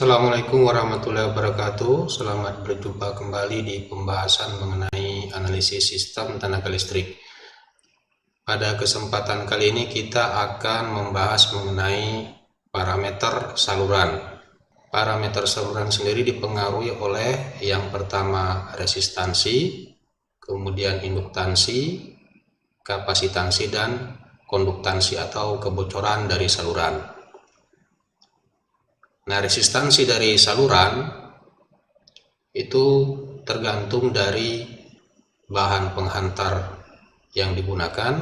Assalamualaikum warahmatullahi wabarakatuh. Selamat berjumpa kembali di pembahasan mengenai analisis sistem tenaga listrik. Pada kesempatan kali ini kita akan membahas mengenai parameter saluran. Parameter saluran sendiri dipengaruhi oleh yang pertama resistansi, kemudian induktansi, kapasitansi, dan konduktansi atau kebocoran dari saluran. Nah, resistansi dari saluran itu tergantung dari bahan penghantar yang digunakan,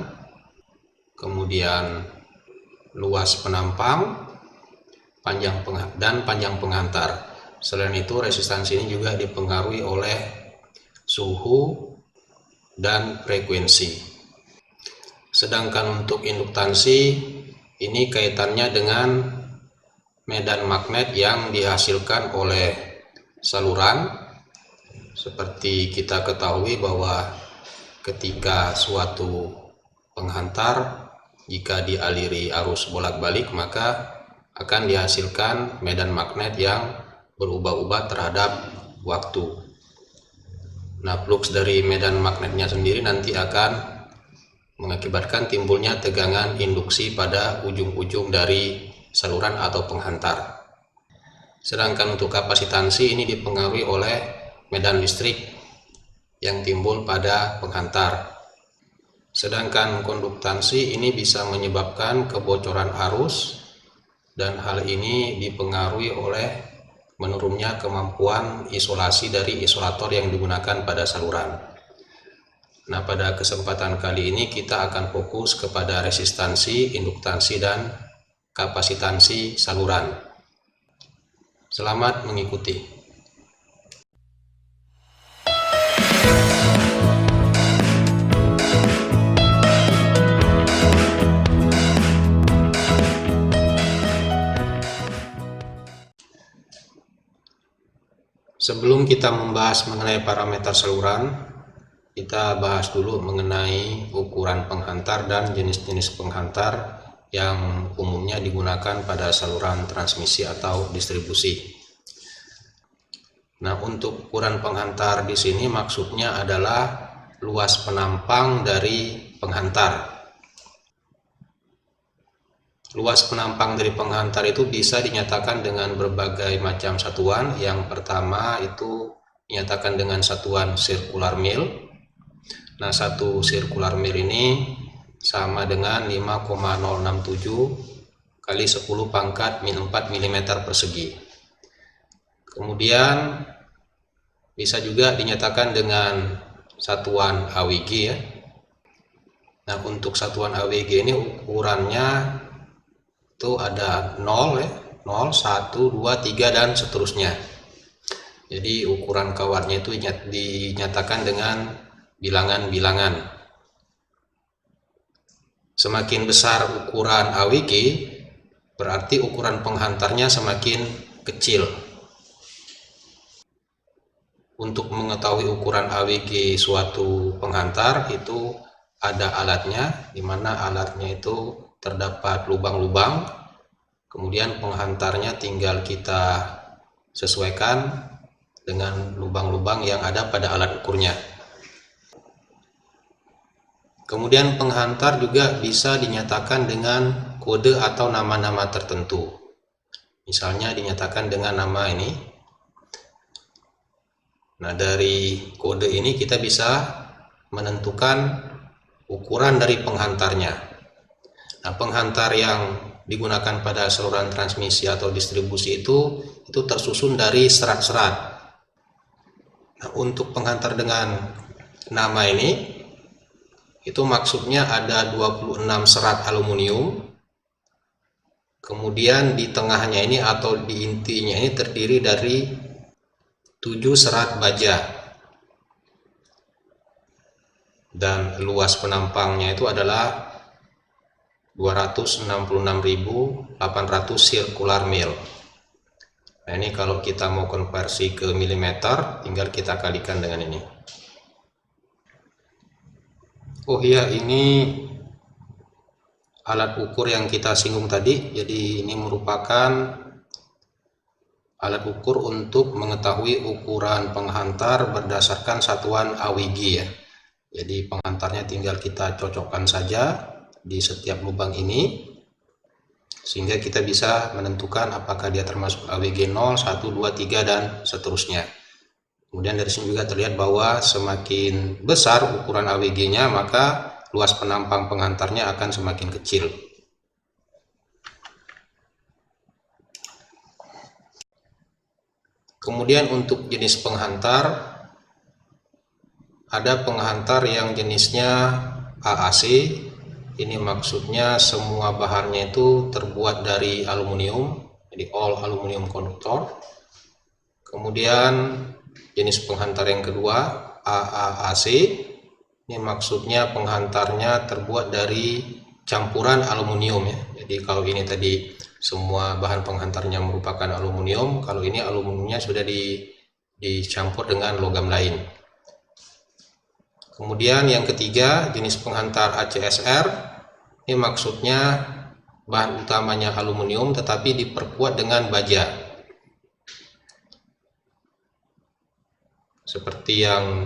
kemudian luas penampang, panjang penghantar. Selain itu, resistansi ini juga dipengaruhi oleh suhu dan frekuensi. Sedangkan untuk induktansi ini kaitannya dengan medan magnet yang dihasilkan oleh saluran. Seperti kita ketahui bahwa ketika suatu penghantar jika dialiri arus bolak-balik maka akan dihasilkan medan magnet yang berubah-ubah terhadap waktu. Nah, flux dari medan magnetnya sendiri nanti akan mengakibatkan timbulnya tegangan induksi pada ujung-ujung dari saluran atau penghantar. Sedangkan untuk kapasitansi ini dipengaruhi oleh medan listrik yang timbul pada penghantar. Sedangkan konduktansi ini bisa menyebabkan kebocoran arus, dan hal ini dipengaruhi oleh menurunnya kemampuan isolasi dari isolator yang digunakan pada saluran. Nah, pada kesempatan kali ini kita akan fokus kepada resistansi, induktansi, dan kapasitansi saluran. Selamat mengikuti. Sebelum kita membahas mengenai parameter saluran, kita bahas dulu mengenai ukuran penghantar dan jenis-jenis penghantar yang umumnya digunakan pada saluran transmisi atau distribusi. Nah, untuk ukuran penghantar di sini maksudnya adalah luas penampang dari penghantar. Luas penampang dari penghantar itu bisa dinyatakan dengan berbagai macam satuan. Yang pertama itu dinyatakan dengan satuan circular mil. Nah, satu circular mil ini sama dengan 5,067 kali 10 pangkat min 4 mm persegi. Kemudian bisa juga dinyatakan dengan satuan AWG ya. Nah, untuk satuan AWG ini ukurannya itu ada 0 ya, 0, 1, 2, 3 dan seterusnya. Jadi ukuran kawatnya itu dinyatakan dengan bilangan-bilangan. Semakin besar ukuran AWG, berarti ukuran penghantarnya semakin kecil. Untuk mengetahui ukuran AWG suatu penghantar itu ada alatnya, di mana alatnya itu terdapat lubang-lubang. Kemudian penghantarnya tinggal kita sesuaikan dengan lubang-lubang yang ada pada alat ukurnya. Kemudian penghantar juga bisa dinyatakan dengan kode atau nama-nama tertentu. Misalnya dinyatakan dengan nama ini. Nah, dari kode ini kita bisa menentukan ukuran dari penghantarnya. Nah, penghantar yang digunakan pada saluran transmisi atau distribusi itu tersusun dari serat-serat. Nah, untuk penghantar dengan nama ini itu maksudnya ada 26 serat aluminium. Kemudian di tengahnya ini atau di intinya ini terdiri dari 7 serat baja. Dan luas penampangnya itu adalah 266.800 circular mil. Nah, ini kalau kita mau konversi ke milimeter, tinggal kita kalikan dengan ini. Oh iya, ini alat ukur yang kita singgung tadi. Jadi ini merupakan alat ukur untuk mengetahui ukuran penghantar berdasarkan satuan AWG ya. Jadi penghantarnya tinggal kita cocokkan saja di setiap lubang ini, sehingga kita bisa menentukan apakah dia termasuk AWG 0, 1, 2, 3, dan seterusnya. Kemudian dari sini juga terlihat bahwa semakin besar ukuran AWG-nya, maka luas penampang penghantarnya akan semakin kecil. Kemudian untuk jenis penghantar, ada penghantar yang jenisnya AAC. Ini maksudnya semua bahannya itu terbuat dari aluminium, jadi all aluminium conductor. Kemudian jenis penghantar yang kedua AAAC, ini maksudnya penghantarnya terbuat dari campuran aluminium ya. Jadi kalau ini tadi semua bahan penghantarnya merupakan aluminium, kalau ini aluminiumnya sudah dicampur dengan logam lain. Kemudian yang ketiga jenis penghantar ACSR, ini maksudnya bahan utamanya aluminium tetapi diperkuat dengan baja. Seperti yang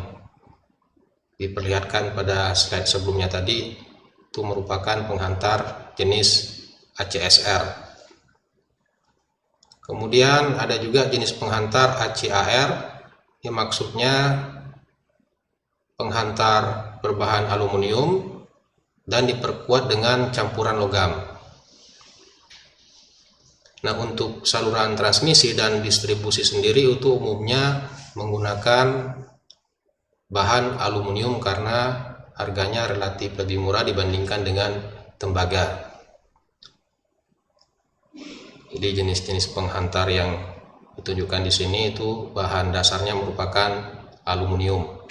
diperlihatkan pada slide sebelumnya tadi, itu merupakan penghantar jenis ACSR. Kemudian ada juga jenis penghantar ACAR, ini maksudnya penghantar berbahan aluminium dan diperkuat dengan campuran logam. Nah, untuk saluran transmisi dan distribusi sendiri itu umumnya menggunakan bahan aluminium karena harganya relatif lebih murah dibandingkan dengan tembaga. Jadi jenis-jenis penghantar yang ditunjukkan di sini itu bahan dasarnya merupakan aluminium.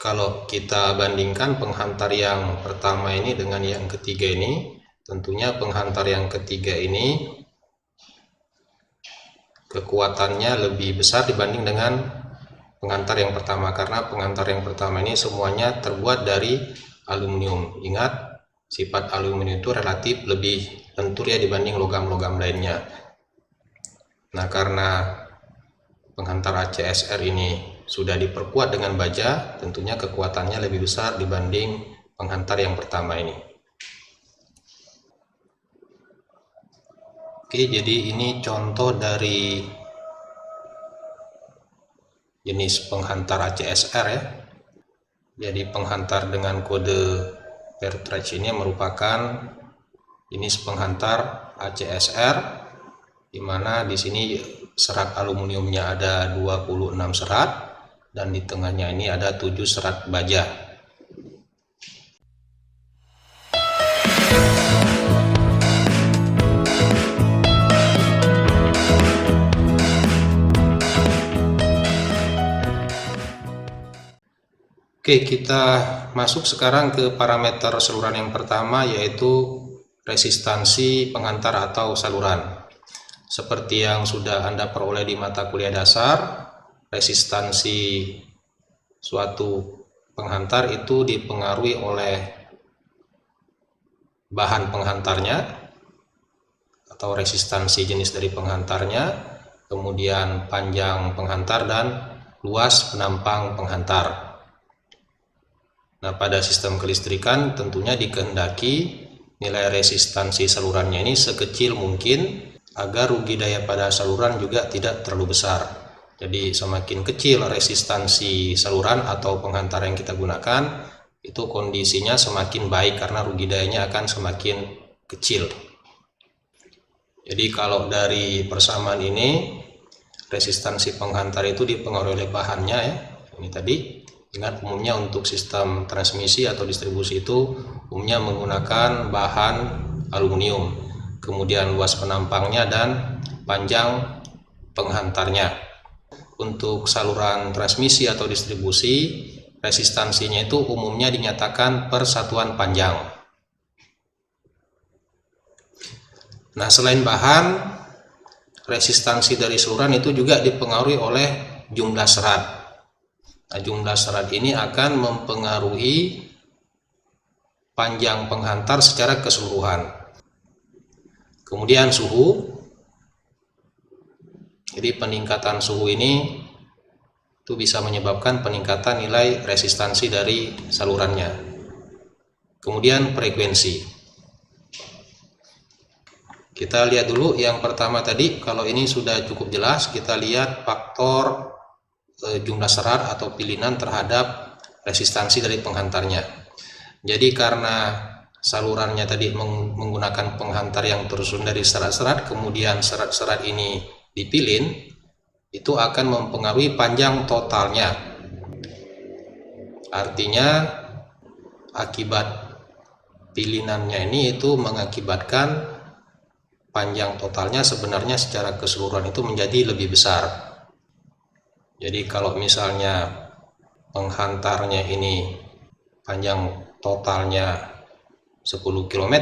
Kalau kita bandingkan penghantar yang pertama ini dengan yang ketiga ini, tentunya penghantar yang ketiga ini kekuatannya lebih besar dibanding dengan penghantar yang pertama, karena penghantar yang pertama ini semuanya terbuat dari aluminium. Ingat, sifat aluminium itu relatif lebih lentur ya dibanding logam-logam lainnya. Nah, karena penghantar ACSR ini sudah diperkuat dengan baja, tentunya kekuatannya lebih besar dibanding penghantar yang pertama ini. Oke, jadi ini contoh dari jenis penghantar ACSR ya. Jadi penghantar dengan kode Fairtrade ini merupakan jenis penghantar ACSR, di mana di sini serat aluminiumnya ada 26 serat dan di tengahnya ini ada 7 serat baja. Oke, kita masuk sekarang ke parameter saluran yang pertama, yaitu resistansi penghantar atau saluran. Seperti yang sudah Anda peroleh di mata kuliah dasar, resistansi suatu penghantar itu dipengaruhi oleh bahan penghantarnya atau resistansi jenis dari penghantarnya, kemudian panjang penghantar dan luas penampang penghantar. Nah, pada sistem kelistrikan tentunya dikehendaki nilai resistansi salurannya ini sekecil mungkin agar rugi daya pada saluran juga tidak terlalu besar. Jadi semakin kecil resistansi saluran atau penghantar yang kita gunakan, itu kondisinya semakin baik karena rugi dayanya akan semakin kecil. Jadi kalau dari persamaan ini, resistansi penghantar itu dipengaruhi oleh bahannya ya. Ini tadi. Ingat, umumnya untuk sistem transmisi atau distribusi itu umumnya menggunakan bahan aluminium, kemudian luas penampangnya dan panjang penghantarnya. Untuk saluran transmisi atau distribusi, resistansinya itu umumnya dinyatakan per satuan panjang. Nah, selain bahan, resistansi dari saluran itu juga dipengaruhi oleh jumlah serat. Nah, jumlah serat ini akan mempengaruhi panjang penghantar secara keseluruhan. Kemudian suhu. Jadi peningkatan suhu ini itu bisa menyebabkan peningkatan nilai resistansi dari salurannya. Kemudian frekuensi. Kita lihat dulu yang pertama tadi, kalau ini sudah cukup jelas, kita lihat faktor jumlah serat atau pilihan terhadap resistansi dari penghantarnya. Jadi karena salurannya tadi menggunakan penghantar yang tersusun dari serat-serat, kemudian serat-serat ini dipilin, itu akan mempengaruhi panjang totalnya. Artinya akibat pilinannya ini itu mengakibatkan panjang totalnya sebenarnya secara keseluruhan itu menjadi lebih besar. Jadi kalau misalnya penghantarnya ini panjang totalnya 10 km,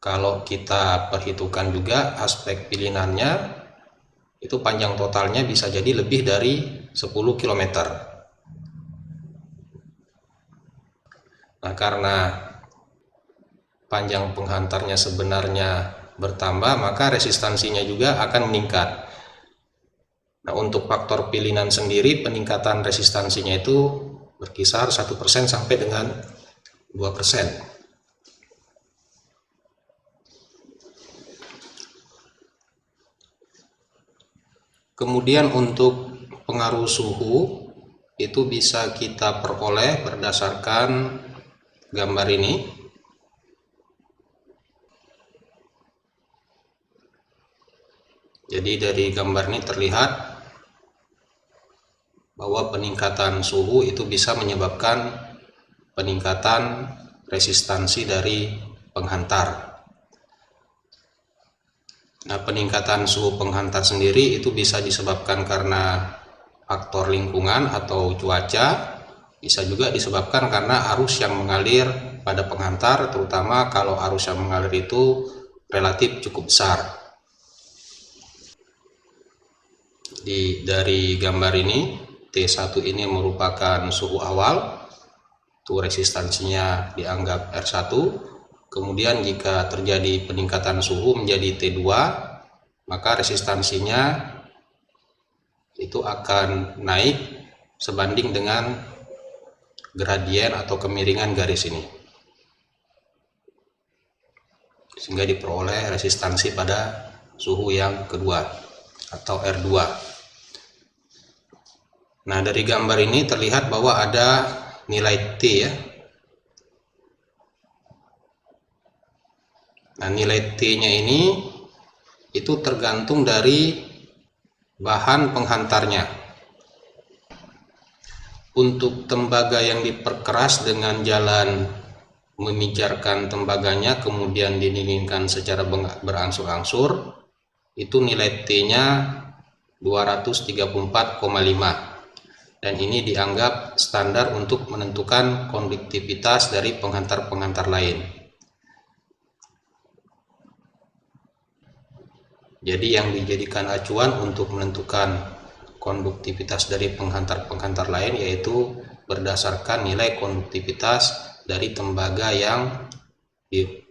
kalau kita perhitungkan juga aspek pilinannya, itu panjang totalnya bisa jadi lebih dari 10 km. Nah, karena panjang penghantarnya sebenarnya bertambah, maka resistansinya juga akan meningkat. Nah, untuk faktor pilihan sendiri, peningkatan resistansinya itu berkisar 1% sampai dengan 2%. Kemudian untuk pengaruh suhu itu bisa kita peroleh berdasarkan gambar ini. Jadi dari gambar ini terlihat bahwa peningkatan suhu itu bisa menyebabkan peningkatan resistansi dari penghantar. Nah, peningkatan suhu penghantar sendiri itu bisa disebabkan karena faktor lingkungan atau cuaca, bisa juga disebabkan karena arus yang mengalir pada penghantar, terutama kalau arus yang mengalir itu relatif cukup besar. Dari gambar ini, T1 ini merupakan suhu awal, itu resistansinya dianggap R1. Kemudian jika terjadi peningkatan suhu menjadi T2, maka resistansinya itu akan naik sebanding dengan gradien atau kemiringan garis ini, sehingga diperoleh resistansi pada suhu yang kedua atau R2. Nah, dari gambar ini terlihat bahwa ada nilai T ya. Nah, nilai T-nya ini itu tergantung dari bahan penghantarnya. Untuk tembaga yang diperkeras dengan jalan memijarkan tembaganya kemudian didinginkan secara berangsur-angsur, itu nilai T-nya 234,5, dan ini dianggap standar untuk menentukan konduktivitas dari penghantar-penghantar lain. Jadi yang dijadikan acuan untuk menentukan konduktivitas dari penghantar-penghantar lain yaitu berdasarkan nilai konduktivitas dari tembaga yang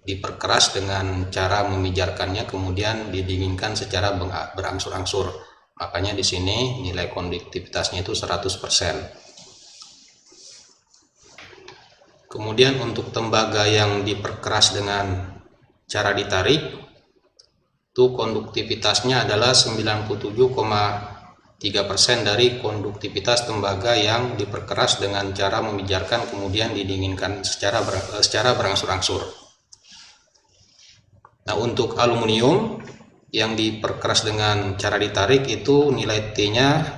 diperkeras dengan cara memijarkannya kemudian didinginkan secara berangsur-angsur. Makanya di sini nilai konduktivitasnya itu 100%. Kemudian untuk tembaga yang diperkeras dengan cara ditarik, itu konduktivitasnya adalah 97,3% dari konduktivitas tembaga yang diperkeras dengan cara memijarkan kemudian didinginkan secara berangsur-angsur. Nah, untuk aluminium yang diperkeras dengan cara ditarik itu nilai T-nya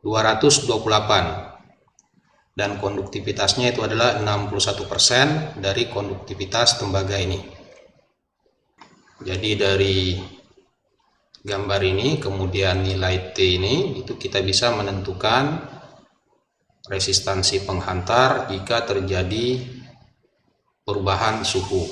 228 dan konduktivitasnya itu adalah 61% dari konduktivitas tembaga ini. Jadi dari gambar ini kemudian nilai T ini itu kita bisa menentukan resistansi penghantar jika terjadi perubahan suhu.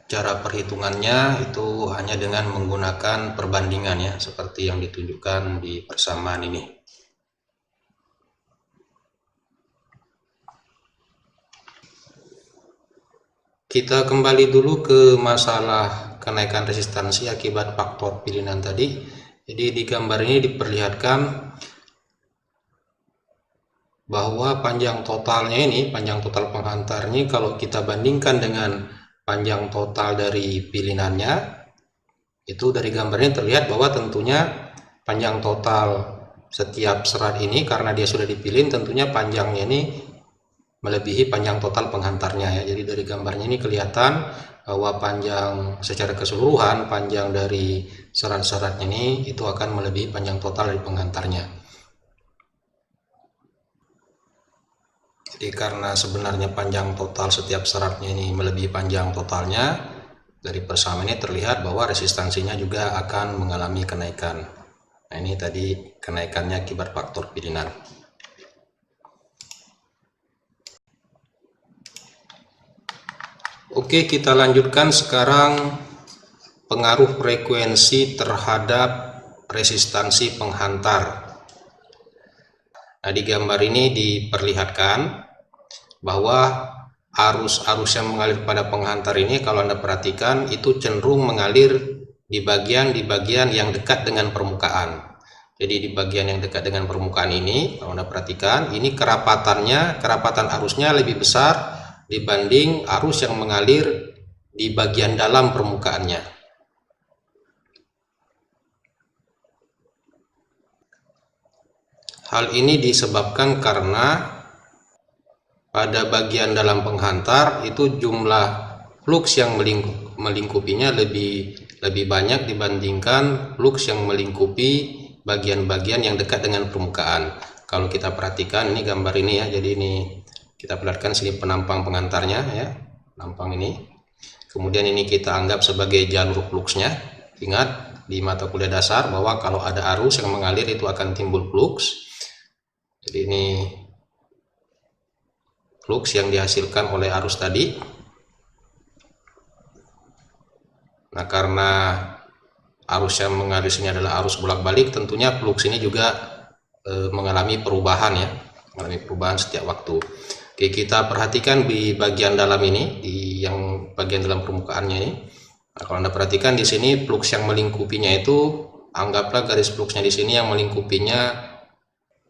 Cara perhitungannya itu hanya dengan menggunakan perbandingan ya, seperti yang ditunjukkan di persamaan ini. Kita kembali dulu ke masalah kenaikan resistansi akibat faktor pilihan tadi. Jadi di gambar ini diperlihatkan bahwa panjang totalnya ini, panjang total penghantarnya kalau kita bandingkan dengan panjang total dari pilinannya, itu dari gambarnya terlihat bahwa tentunya panjang total setiap serat ini karena dia sudah dipilin, tentunya panjangnya ini melebihi panjang total penghantarnya ya. Jadi dari gambarnya ini kelihatan bahwa panjang secara keseluruhan, panjang dari serat-seratnya ini itu akan melebihi panjang total dari penghantarnya. Jadi karena sebenarnya panjang total setiap seratnya ini melebihi panjang totalnya, dari persamaan ini terlihat bahwa resistansinya juga akan mengalami kenaikan. Nah, ini tadi kenaikannya akibat faktor pilihan. Oke, kita lanjutkan sekarang pengaruh frekuensi terhadap resistansi penghantar. Nah, di gambar ini diperlihatkan bahwa arus-arus yang mengalir pada penghantar ini kalau Anda perhatikan itu cenderung mengalir di bagian yang dekat dengan permukaan. Jadi di bagian yang dekat dengan permukaan ini kalau Anda perhatikan ini kerapatan arusnya lebih besar dibanding arus yang mengalir di bagian dalam permukaannya. Hal ini disebabkan karena pada bagian dalam penghantar itu jumlah flux yang melingkupinya lebih banyak dibandingkan flux yang melingkupi bagian-bagian yang dekat dengan permukaan. Kalau kita perhatikan ini gambar ini ya, jadi ini kita perlihatkan sini penampang penghantarnya ya, penampang ini. Kemudian ini kita anggap sebagai jalur fluxnya. Ingat di mata kuliah dasar bahwa kalau ada arus yang mengalir itu akan timbul flux. Jadi ini flux yang dihasilkan oleh arus tadi. Nah, karena arus yang mengalir sini adalah arus bolak-balik, tentunya flux ini juga mengalami perubahan ya, mengalami perubahan setiap waktu. Oke, kita perhatikan di bagian dalam ini, di yang bagian dalam permukaannya ini. Nah, kalau Anda perhatikan di sini flux yang melingkupinya itu, anggaplah garis fluxnya di sini yang melingkupinya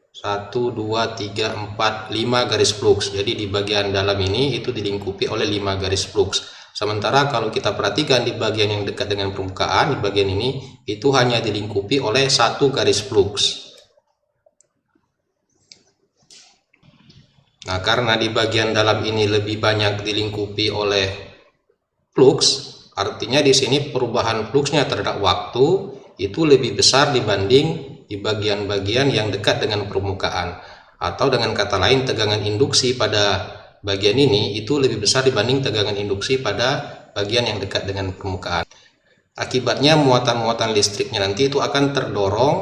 1, 2, 3, 4, 5 garis flux. Jadi di bagian dalam ini itu dilingkupi oleh 5 garis flux. Sementara kalau kita perhatikan di bagian yang dekat dengan permukaan, di bagian ini itu hanya dilingkupi oleh 1 garis flux. Nah, karena di bagian dalam ini lebih banyak dilingkupi oleh flux, artinya di sini perubahan fluxnya terhadap waktu itu lebih besar dibanding di bagian-bagian yang dekat dengan permukaan. Atau dengan kata lain, tegangan induksi pada bagian ini itu lebih besar dibanding tegangan induksi pada bagian yang dekat dengan permukaan. Akibatnya muatan-muatan listriknya nanti itu akan terdorong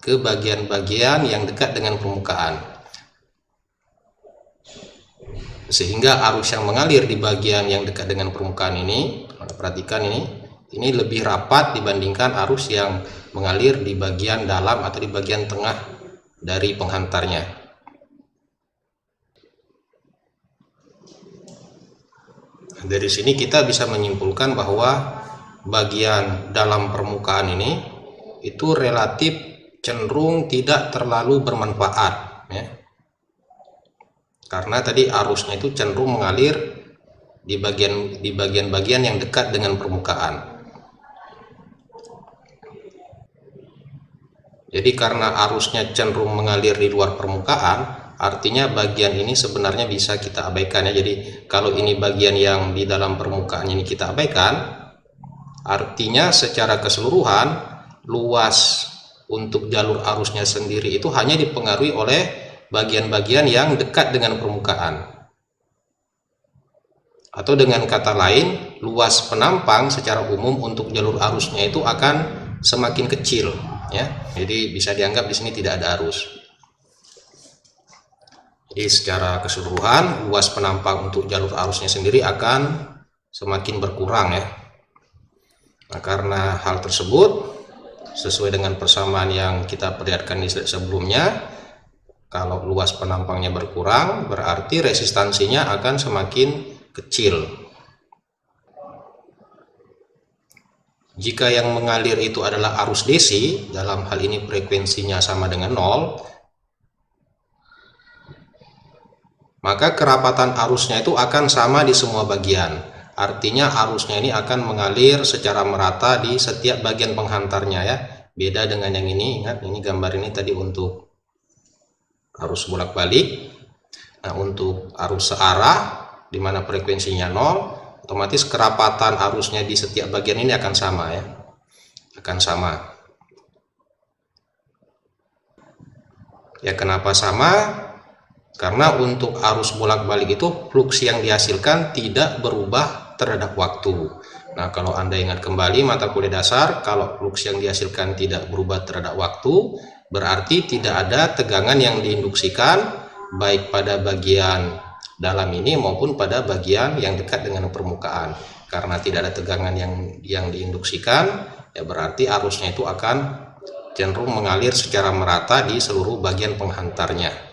ke bagian-bagian yang dekat dengan permukaan. Sehingga arus yang mengalir di bagian yang dekat dengan permukaan ini, perhatikan ini lebih rapat dibandingkan arus yang mengalir di bagian dalam atau di bagian tengah dari penghantarnya. Dari sini kita bisa menyimpulkan bahwa bagian dalam permukaan ini itu relatif cenderung tidak terlalu bermanfaat ya. Karena tadi arusnya itu cenderung mengalir di bagian-bagian yang dekat dengan permukaan. Jadi karena arusnya cenderung mengalir di luar permukaan, artinya bagian ini sebenarnya bisa kita abaikan ya. Jadi kalau ini bagian yang di dalam permukaan ini kita abaikan, artinya secara keseluruhan luas untuk jalur arusnya sendiri itu hanya dipengaruhi oleh bagian-bagian yang dekat dengan permukaan. Atau dengan kata lain, luas penampang secara umum untuk jalur arusnya itu akan semakin kecil ya. Jadi bisa dianggap di sini tidak ada arus. Jadi secara keseluruhan luas penampang untuk jalur arusnya sendiri akan semakin berkurang ya. Nah, karena hal tersebut sesuai dengan persamaan yang kita perlihatkan di slide sebelumnya, kalau luas penampangnya berkurang berarti resistansinya akan semakin kecil. Jika yang mengalir itu adalah arus DC, dalam hal ini frekuensinya sama dengan 0, maka kerapatan arusnya itu akan sama di semua bagian. Artinya arusnya ini akan mengalir secara merata di setiap bagian penghantarnya ya. Beda dengan yang ini, ingat ini gambar ini tadi untuk arus bolak-balik. Nah, untuk arus searah di mana frekuensinya 0, otomatis kerapatan arusnya di setiap bagian ini akan sama ya. Akan sama. Ya, kenapa sama? Karena untuk arus bolak-balik itu fluks yang dihasilkan tidak berubah terhadap waktu. Nah, kalau Anda ingat kembali mata kuliah dasar, kalau fluks yang dihasilkan tidak berubah terhadap waktu, berarti tidak ada tegangan yang diinduksikan baik pada bagian dalam ini maupun pada bagian yang dekat dengan permukaan. Karena tidak ada tegangan yang diinduksikan, ya berarti arusnya itu akan cenderung mengalir secara merata di seluruh bagian penghantarnya.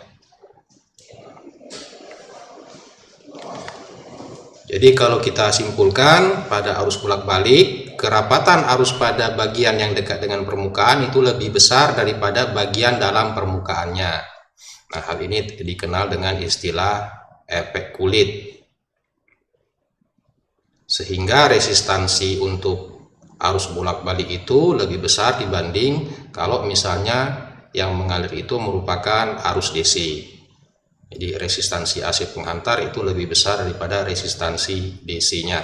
Jadi kalau kita simpulkan pada arus bolak-balik, kerapatan arus pada bagian yang dekat dengan permukaan itu lebih besar daripada bagian dalam permukaannya. Nah, hal ini dikenal dengan istilah efek kulit. Sehingga resistansi untuk arus bolak-balik itu lebih besar dibanding kalau misalnya yang mengalir itu merupakan arus DC. Jadi resistansi AC penghantar itu lebih besar daripada resistansi DC-nya.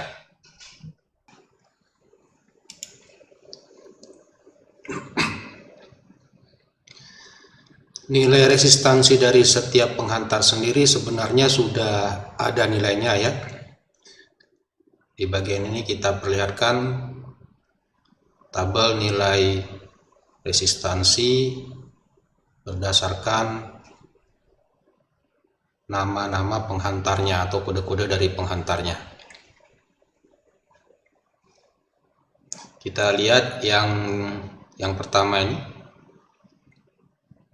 Nilai resistansi dari setiap penghantar sendiri sebenarnya sudah ada nilainya ya. Di bagian ini kita perlihatkan tabel nilai resistansi berdasarkan nama-nama penghantarnya atau kode-kode dari penghantarnya. Kita lihat yang pertama ini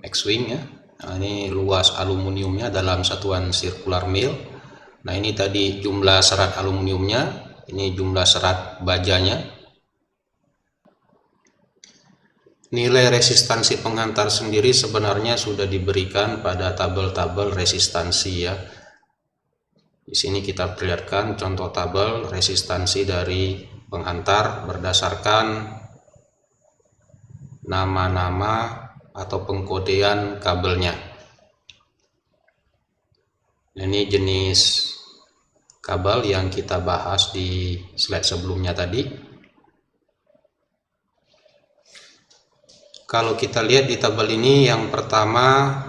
max swing ya. Nah, ini luas aluminiumnya dalam satuan circular mil. Nah, ini tadi jumlah serat aluminiumnya, ini jumlah serat bajanya. Nilai resistansi penghantar sendiri sebenarnya sudah diberikan pada tabel-tabel resistansi ya. Di sini kita perlihatkan contoh tabel resistansi dari penghantar berdasarkan nama-nama atau pengkodean kabelnya. Ini jenis kabel yang kita bahas di slide sebelumnya tadi. Kalau kita lihat di tabel ini, yang pertama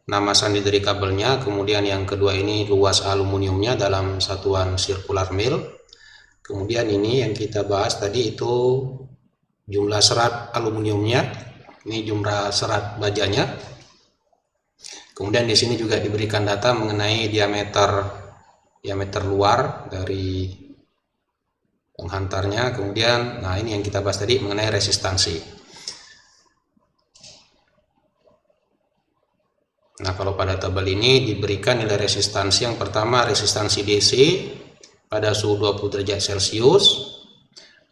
nama sandi dari kabelnya, kemudian yang kedua ini luas aluminiumnya dalam satuan circular mil. Kemudian ini yang kita bahas tadi itu jumlah serat aluminiumnya, ini jumlah serat bajanya. Kemudian di sini juga diberikan data mengenai diameter luar dari penghantarnya. Kemudian, nah ini yang kita bahas tadi mengenai resistansi. Nah, kalau pada tabel ini diberikan nilai resistansi yang pertama resistansi DC pada suhu 20 derajat Celcius.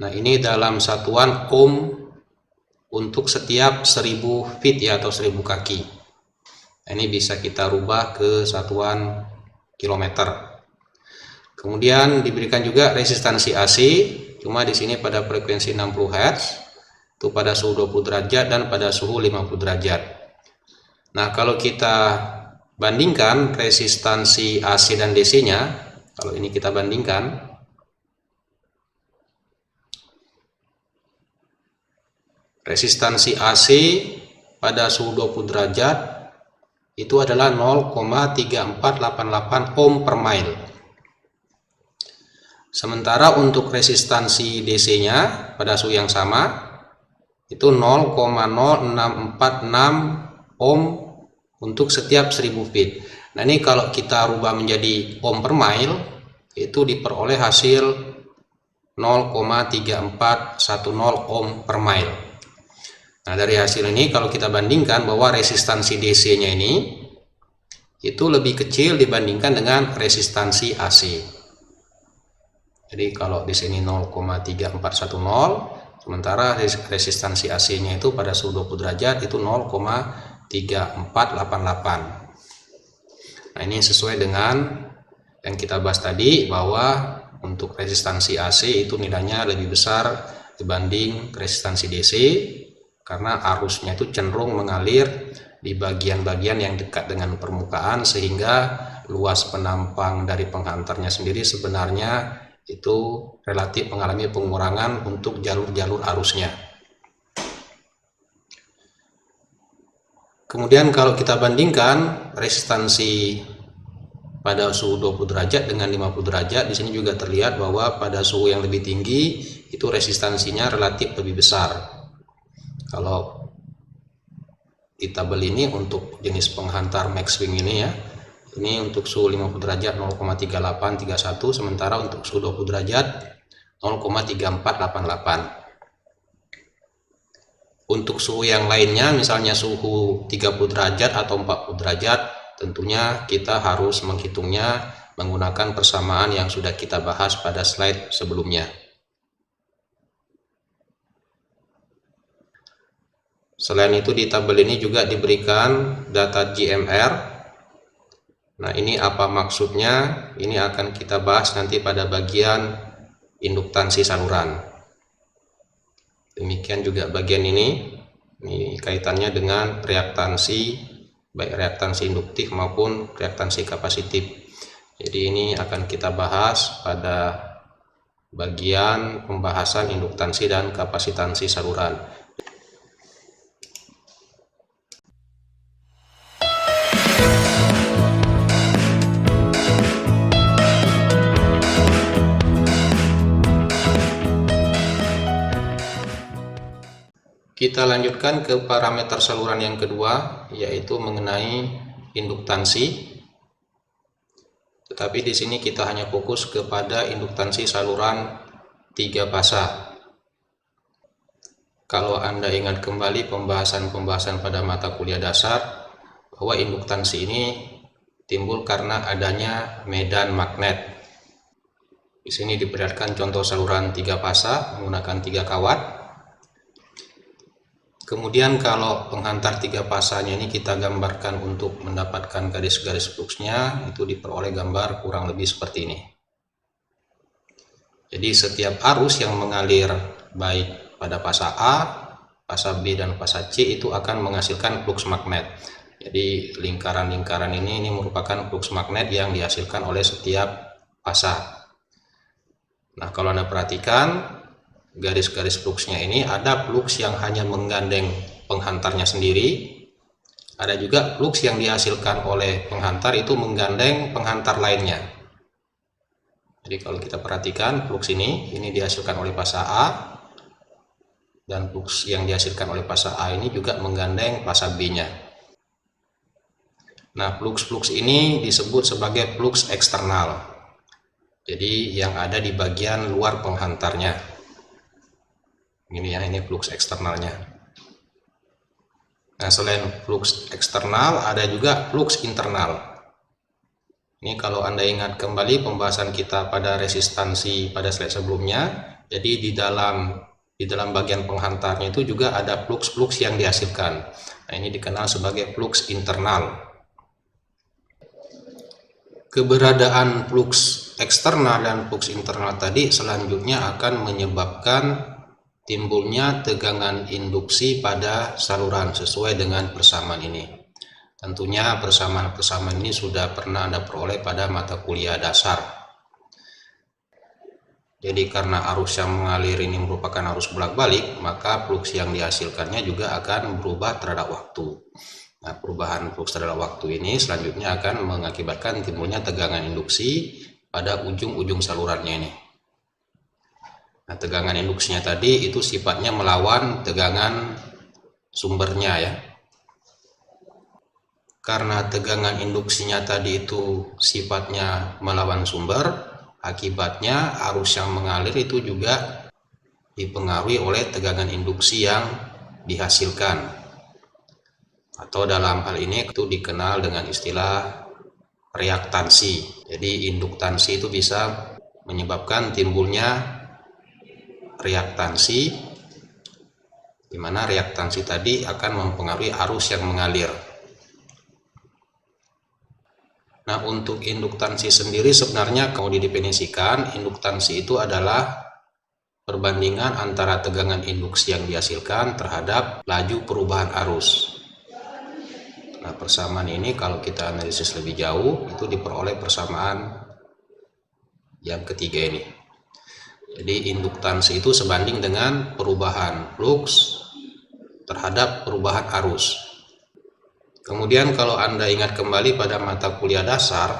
Nah, ini dalam satuan ohm untuk setiap 1000 feet ya atau 1000 kaki. Nah, ini bisa kita rubah ke satuan kilometer. Kemudian diberikan juga resistansi AC, cuma di sini pada frekuensi 60 Hz, itu pada suhu 20 derajat dan pada suhu 50 derajat. Nah, kalau kita bandingkan resistansi AC dan DC-nya, kalau ini kita bandingkan, resistansi AC pada suhu 20 derajat itu adalah 0,3488 ohm per mile. Sementara untuk resistansi DC-nya pada suhu yang sama itu 0,0646 ohm untuk setiap 1000 feet. Nah, ini kalau kita rubah menjadi ohm per mile itu diperoleh hasil 0,3410 ohm per mile. Nah, dari hasil ini kalau kita bandingkan bahwa resistansi DC-nya ini itu lebih kecil dibandingkan dengan resistansi AC. Jadi kalau di sini 0,3410, sementara resistansi AC-nya itu pada suhu 20 derajat itu 0,3488. Nah, ini sesuai dengan yang kita bahas tadi, bahwa untuk resistansi AC itu nilainya lebih besar dibanding resistansi DC, karena arusnya itu cenderung mengalir di bagian-bagian yang dekat dengan permukaan, sehingga luas penampang dari penghantarnya sendiri sebenarnya itu relatif mengalami pengurangan untuk jalur-jalur arusnya. Kemudian kalau kita bandingkan resistansi pada suhu 20 derajat dengan 50 derajat, di sini juga terlihat bahwa pada suhu yang lebih tinggi itu resistansinya relatif lebih besar. Kalau di tabel ini untuk jenis penghantar max swing ini ya, ini untuk suhu 50 derajat 0,3831, sementara untuk suhu 20 derajat 0,3488. Untuk suhu yang lainnya, misalnya suhu 30 derajat atau 40 derajat, tentunya kita harus menghitungnya menggunakan persamaan yang sudah kita bahas pada slide sebelumnya. Selain itu di tabel ini juga diberikan data GMR. Nah, ini apa maksudnya? Ini akan kita bahas nanti pada bagian induktansi saluran. Demikian juga bagian ini kaitannya dengan reaktansi, baik reaktansi induktif maupun reaktansi kapasitif. Jadi ini akan kita bahas pada bagian pembahasan induktansi dan kapasitansi saluran. Kita lanjutkan ke parameter saluran yang kedua, yaitu mengenai induktansi. Tetapi di sini kita hanya fokus kepada induktansi saluran 3 fasa. Kalau Anda ingat kembali pembahasan pada mata kuliah dasar, bahwa induktansi ini timbul karena adanya medan magnet. Di sini diperlihatkan contoh saluran 3 fasa menggunakan 3 kawat. Kemudian kalau penghantar 3 fasanya ini kita gambarkan untuk mendapatkan garis-garis fluksnya, itu diperoleh gambar kurang lebih seperti ini. Jadi setiap arus yang mengalir baik pada fasa A, fasa B, dan fasa C itu akan menghasilkan fluks magnet. Jadi lingkaran-lingkaran ini merupakan fluks magnet yang dihasilkan oleh setiap fasa. Nah, kalau Anda perhatikan garis-garis fluksnya ini, ada fluks yang hanya menggandeng penghantarnya sendiri, ada juga fluks yang dihasilkan oleh penghantar itu menggandeng penghantar lainnya. Jadi kalau kita perhatikan fluks ini dihasilkan oleh fasa A, dan fluks yang dihasilkan oleh fasa A ini juga menggandeng fasa B-nya. Nah, fluks-fluks ini disebut sebagai fluks eksternal, jadi yang ada di bagian luar penghantarnya. Ini ya, ini fluks eksternalnya. Nah, selain fluks eksternal ada juga fluks internal. Ini kalau Anda ingat kembali pembahasan kita pada resistansi pada slide sebelumnya, jadi di dalam bagian penghantarnya itu juga ada fluks-fluks yang dihasilkan. Nah, ini dikenal sebagai fluks internal. Keberadaan fluks eksternal dan fluks internal tadi selanjutnya akan menyebabkan timbulnya tegangan induksi pada saluran sesuai dengan persamaan ini. Tentunya persamaan-persamaan ini sudah pernah Anda peroleh pada mata kuliah dasar. Jadi karena arus yang mengalir ini merupakan arus bolak-balik, maka fluks yang dihasilkannya juga akan berubah terhadap waktu. Nah, perubahan fluks terhadap waktu ini selanjutnya akan mengakibatkan timbulnya tegangan induksi pada ujung-ujung salurannya ini. Nah, tegangan induksinya tadi itu sifatnya melawan tegangan sumbernya ya. Karena tegangan induksinya tadi itu sifatnya melawan sumber, akibatnya arus yang mengalir itu juga dipengaruhi oleh tegangan induksi yang dihasilkan. Atau dalam hal ini itu dikenal dengan istilah reaktansi. Jadi induktansi itu bisa menyebabkan timbulnya reaktansi, di mana reaktansi tadi akan mempengaruhi arus yang mengalir. Nah, untuk induktansi sendiri sebenarnya kalau didefinisikan, induktansi itu adalah perbandingan antara tegangan induksi yang dihasilkan terhadap laju perubahan arus. Nah, persamaan ini kalau kita analisis lebih jauh itu diperoleh persamaan yang ketiga ini. Jadi induktansi itu sebanding dengan perubahan flux terhadap perubahan arus. Kemudian kalau Anda ingat kembali pada mata kuliah dasar,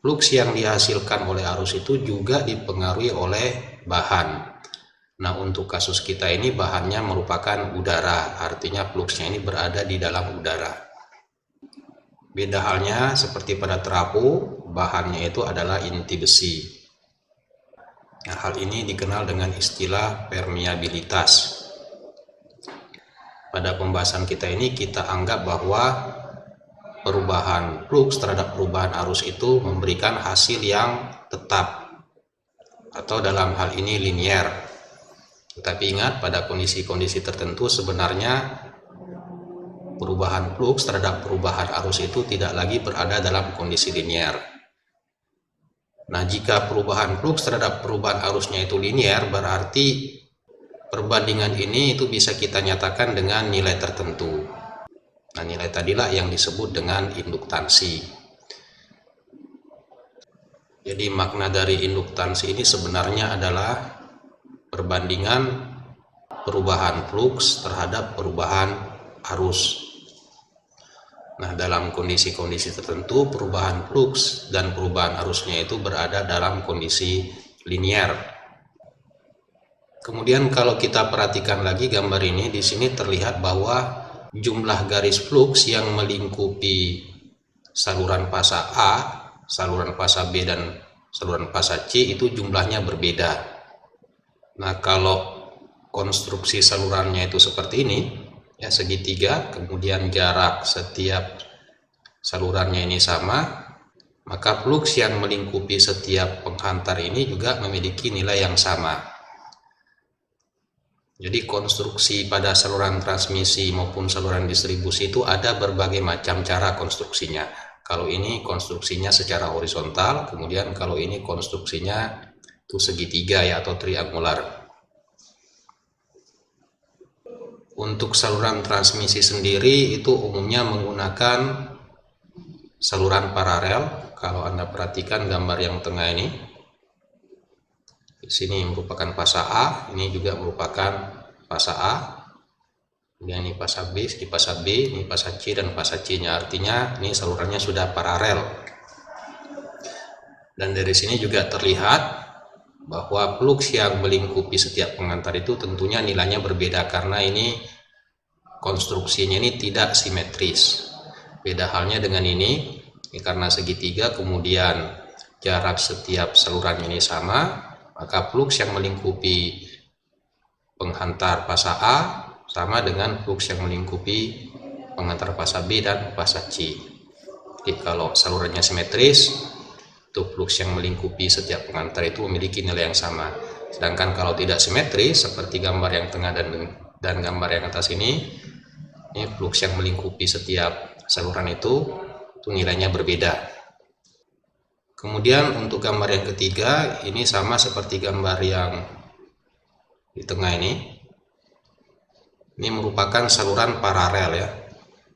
flux yang dihasilkan oleh arus itu juga dipengaruhi oleh bahan. Nah, untuk kasus kita ini bahannya merupakan udara, artinya fluxnya ini berada di dalam udara. Beda halnya seperti pada terapu, bahannya itu adalah inti besi. Nah, hal ini dikenal dengan istilah permeabilitas. Pada pembahasan kita ini kita anggap bahwa perubahan flux terhadap perubahan arus itu memberikan hasil yang tetap atau dalam hal ini linier. Tetapi ingat, pada kondisi-kondisi tertentu sebenarnya perubahan flux terhadap perubahan arus itu tidak lagi berada dalam kondisi linier. Nah, jika perubahan flux terhadap perubahan arusnya itu linier, berarti perbandingan ini itu bisa kita nyatakan dengan nilai tertentu. Nah, nilai tadilah yang disebut dengan induktansi. Jadi makna dari induktansi ini sebenarnya adalah perbandingan perubahan flux terhadap perubahan arus. Nah, dalam kondisi-kondisi tertentu perubahan flux dan perubahan arusnya itu berada dalam kondisi linier. Kemudian kalau kita perhatikan lagi gambar ini, di sini terlihat bahwa jumlah garis flux yang melingkupi saluran fasa A, saluran fasa B, dan saluran fasa C itu jumlahnya berbeda. Nah, kalau konstruksi salurannya itu seperti ini, ya segitiga, kemudian jarak setiap salurannya ini sama, maka flux yang melingkupi setiap penghantar ini juga memiliki nilai yang sama. Jadi konstruksi pada saluran transmisi maupun saluran distribusi itu ada berbagai macam cara konstruksinya. Kalau ini konstruksinya secara horizontal, kemudian kalau ini konstruksinya itu segitiga ya, atau triangular. Untuk saluran transmisi sendiri itu umumnya menggunakan saluran paralel. Kalau Anda perhatikan gambar yang tengah ini, di sini merupakan fasa A, ini juga merupakan fasa A. Kemudian ini fasa B, di fasa B, ini fasa C dan fasa C-nya. Artinya ini salurannya sudah paralel. Dan dari sini juga terlihat bahwa flux yang melingkupi setiap pengantar itu tentunya nilainya berbeda karena ini konstruksinya ini tidak simetris. Beda halnya dengan ini karena segitiga kemudian jarak setiap saluran ini sama, maka flux yang melingkupi penghantar fasa A sama dengan flux yang melingkupi penghantar fasa B dan fasa C. Jadi kalau salurannya simetris, itu flux yang melingkupi setiap penghantar itu memiliki nilai yang sama. Sedangkan kalau tidak simetris seperti gambar yang tengah dan gambar yang atas ini flux yang melingkupi setiap saluran itu nilainya berbeda. Kemudian untuk gambar yang ketiga ini sama seperti gambar yang di tengah ini merupakan saluran paralel ya.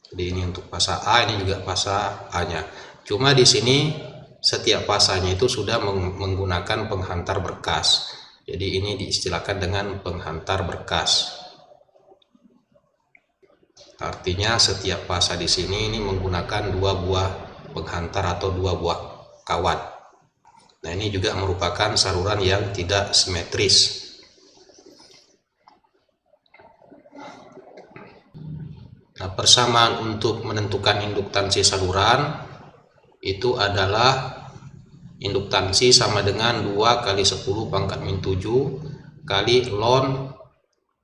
Jadi ini untuk fasa A, ini juga fasa A-nya. Cuma di sini setiap fasanya itu sudah menggunakan penghantar berkas. Jadi ini diistilahkan dengan penghantar berkas. Artinya setiap fasa di sini ini menggunakan dua buah penghantar atau dua buah kawat. Nah, ini juga merupakan saluran yang tidak simetris. Nah, persamaan untuk menentukan induktansi saluran itu adalah induktansi sama dengan 2 kali 10 pangkat min 7 kali ln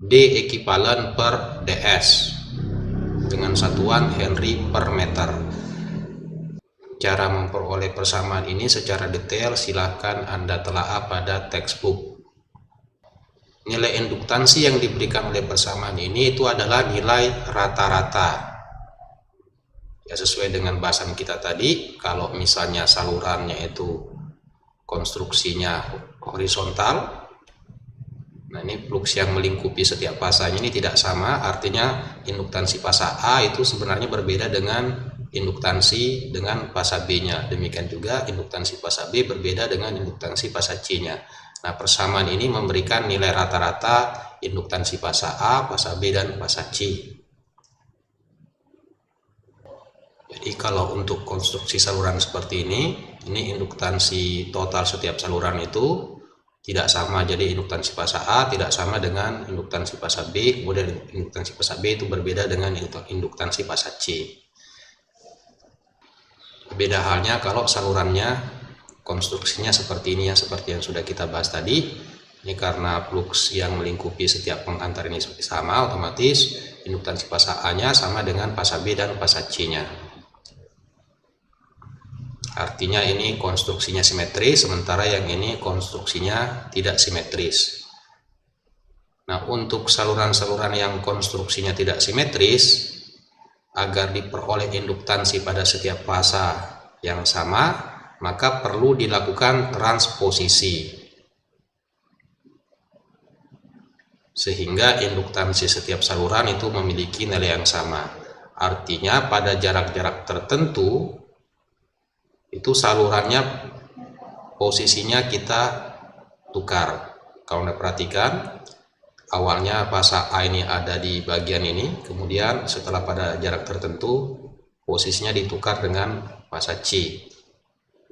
D ekivalen per ds dengan satuan Henry per meter. cara memperoleh persamaan ini secara detail silahkan Anda telaah pada textbook. Nilai induktansi yang diberikan oleh persamaan ini itu adalah nilai rata-rata. Ya, sesuai dengan bahasan kita tadi, kalau misalnya salurannya itu konstruksinya horizontal, nah ini flux yang melingkupi setiap fasanya ini tidak sama, artinya induktansi fasa A itu sebenarnya berbeda dengan induktansi dengan fasa B-nya. Demikian juga induktansi fasa B berbeda dengan induktansi fasa C-nya. Nah, persamaan ini memberikan nilai rata-rata induktansi fasa A, fasa B, dan fasa C. Jadi kalau untuk konstruksi saluran seperti ini induktansi total setiap saluran itu tidak sama, jadi induktansi fasa A tidak sama dengan induktansi fasa B, kemudian induktansi fasa B itu berbeda dengan induktansi fasa C. Beda halnya kalau salurannya konstruksinya seperti ini, seperti yang sudah kita bahas tadi. Ini karena flux yang melingkupi setiap penghantar ini sama, otomatis induktansi fasa A-nya sama dengan fasa B dan fasa C-nya. Artinya ini konstruksinya simetris, sementara yang ini konstruksinya tidak simetris. Nah, untuk saluran-saluran yang konstruksinya tidak simetris, agar diperoleh induktansi pada setiap fasa yang sama, maka perlu dilakukan transposisi. Sehingga induktansi setiap saluran itu memiliki nilai yang sama. Artinya pada jarak-jarak tertentu, itu salurannya posisinya kita tukar. Kalau Anda perhatikan, awalnya fasa A ini ada di bagian ini, kemudian setelah pada jarak tertentu posisinya ditukar dengan fasa C.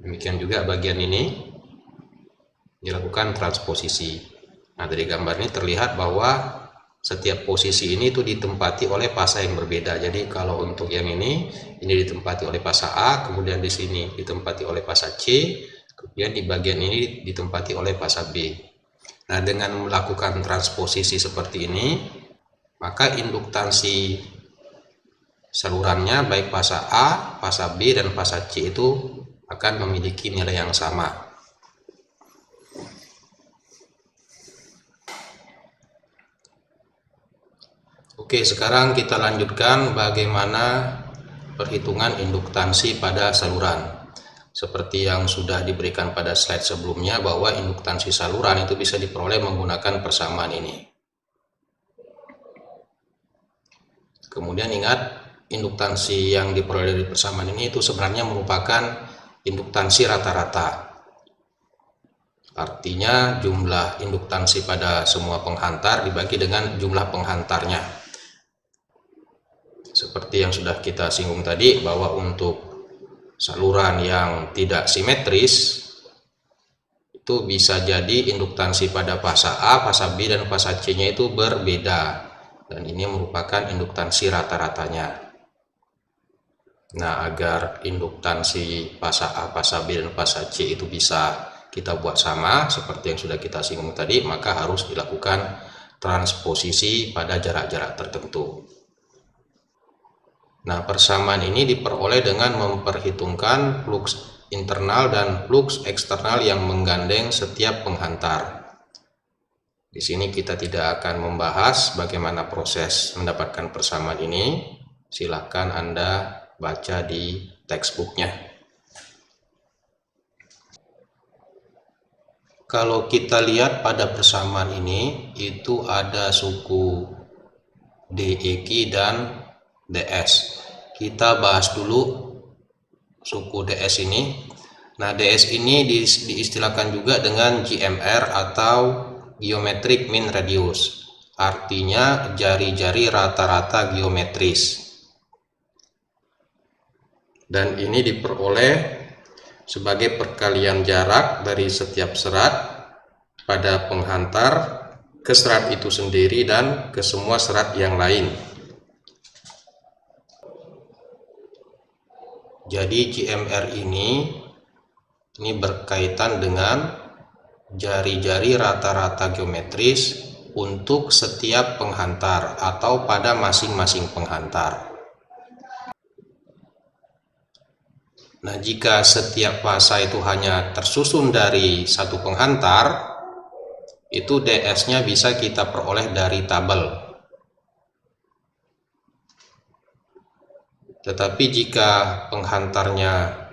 Demikian juga bagian ini dilakukan transposisi. Nah, dari gambar ini terlihat bahwa setiap posisi ini itu ditempati oleh fasa yang berbeda. Jadi kalau untuk yang ini ditempati oleh fasa A, kemudian di sini ditempati oleh fasa C, kemudian di bagian ini ditempati oleh fasa B. Nah, dengan melakukan transposisi seperti ini, maka induktansi salurannya baik fasa A, fasa B, dan fasa C itu akan memiliki nilai yang sama. Oke, sekarang kita lanjutkan bagaimana perhitungan induktansi pada saluran. Seperti yang sudah diberikan pada slide sebelumnya, bahwa induktansi saluran itu bisa diperoleh menggunakan persamaan ini. Kemudian ingat, induktansi yang diperoleh dari persamaan ini itu sebenarnya merupakan induktansi rata-rata. Artinya jumlah induktansi pada semua penghantar dibagi dengan jumlah penghantarnya. Seperti yang sudah kita singgung tadi, bahwa untuk saluran yang tidak simetris itu bisa jadi induktansi pada fasa A, fasa B, dan fasa C-nya itu berbeda, dan ini merupakan induktansi rata-ratanya. Nah, agar induktansi fasa A, fasa B, dan fasa C itu bisa kita buat sama seperti yang sudah kita singgung tadi, maka harus dilakukan transposisi pada jarak-jarak tertentu. Nah, persamaan ini diperoleh dengan memperhitungkan flux internal dan flux eksternal yang menggandeng setiap penghantar. Di sini kita tidak akan membahas bagaimana proses mendapatkan persamaan ini. Silakan Anda baca di textbooknya. Kalau kita lihat pada persamaan ini, itu ada suku DEQ dan DS. Kita bahas dulu suku DS ini. Nah, DS ini diistilahkan juga dengan GMR atau Geometric Mean Radius. Artinya jari-jari rata-rata geometris. Dan ini diperoleh sebagai perkalian jarak dari setiap serat pada penghantar ke serat itu sendiri dan ke semua serat yang lain. Jadi GMR ini berkaitan dengan jari-jari rata-rata geometris untuk setiap penghantar atau pada masing-masing penghantar. Nah, jika setiap fasa itu hanya tersusun dari satu penghantar, itu DS-nya bisa kita peroleh dari tabel. Tetapi jika penghantarnya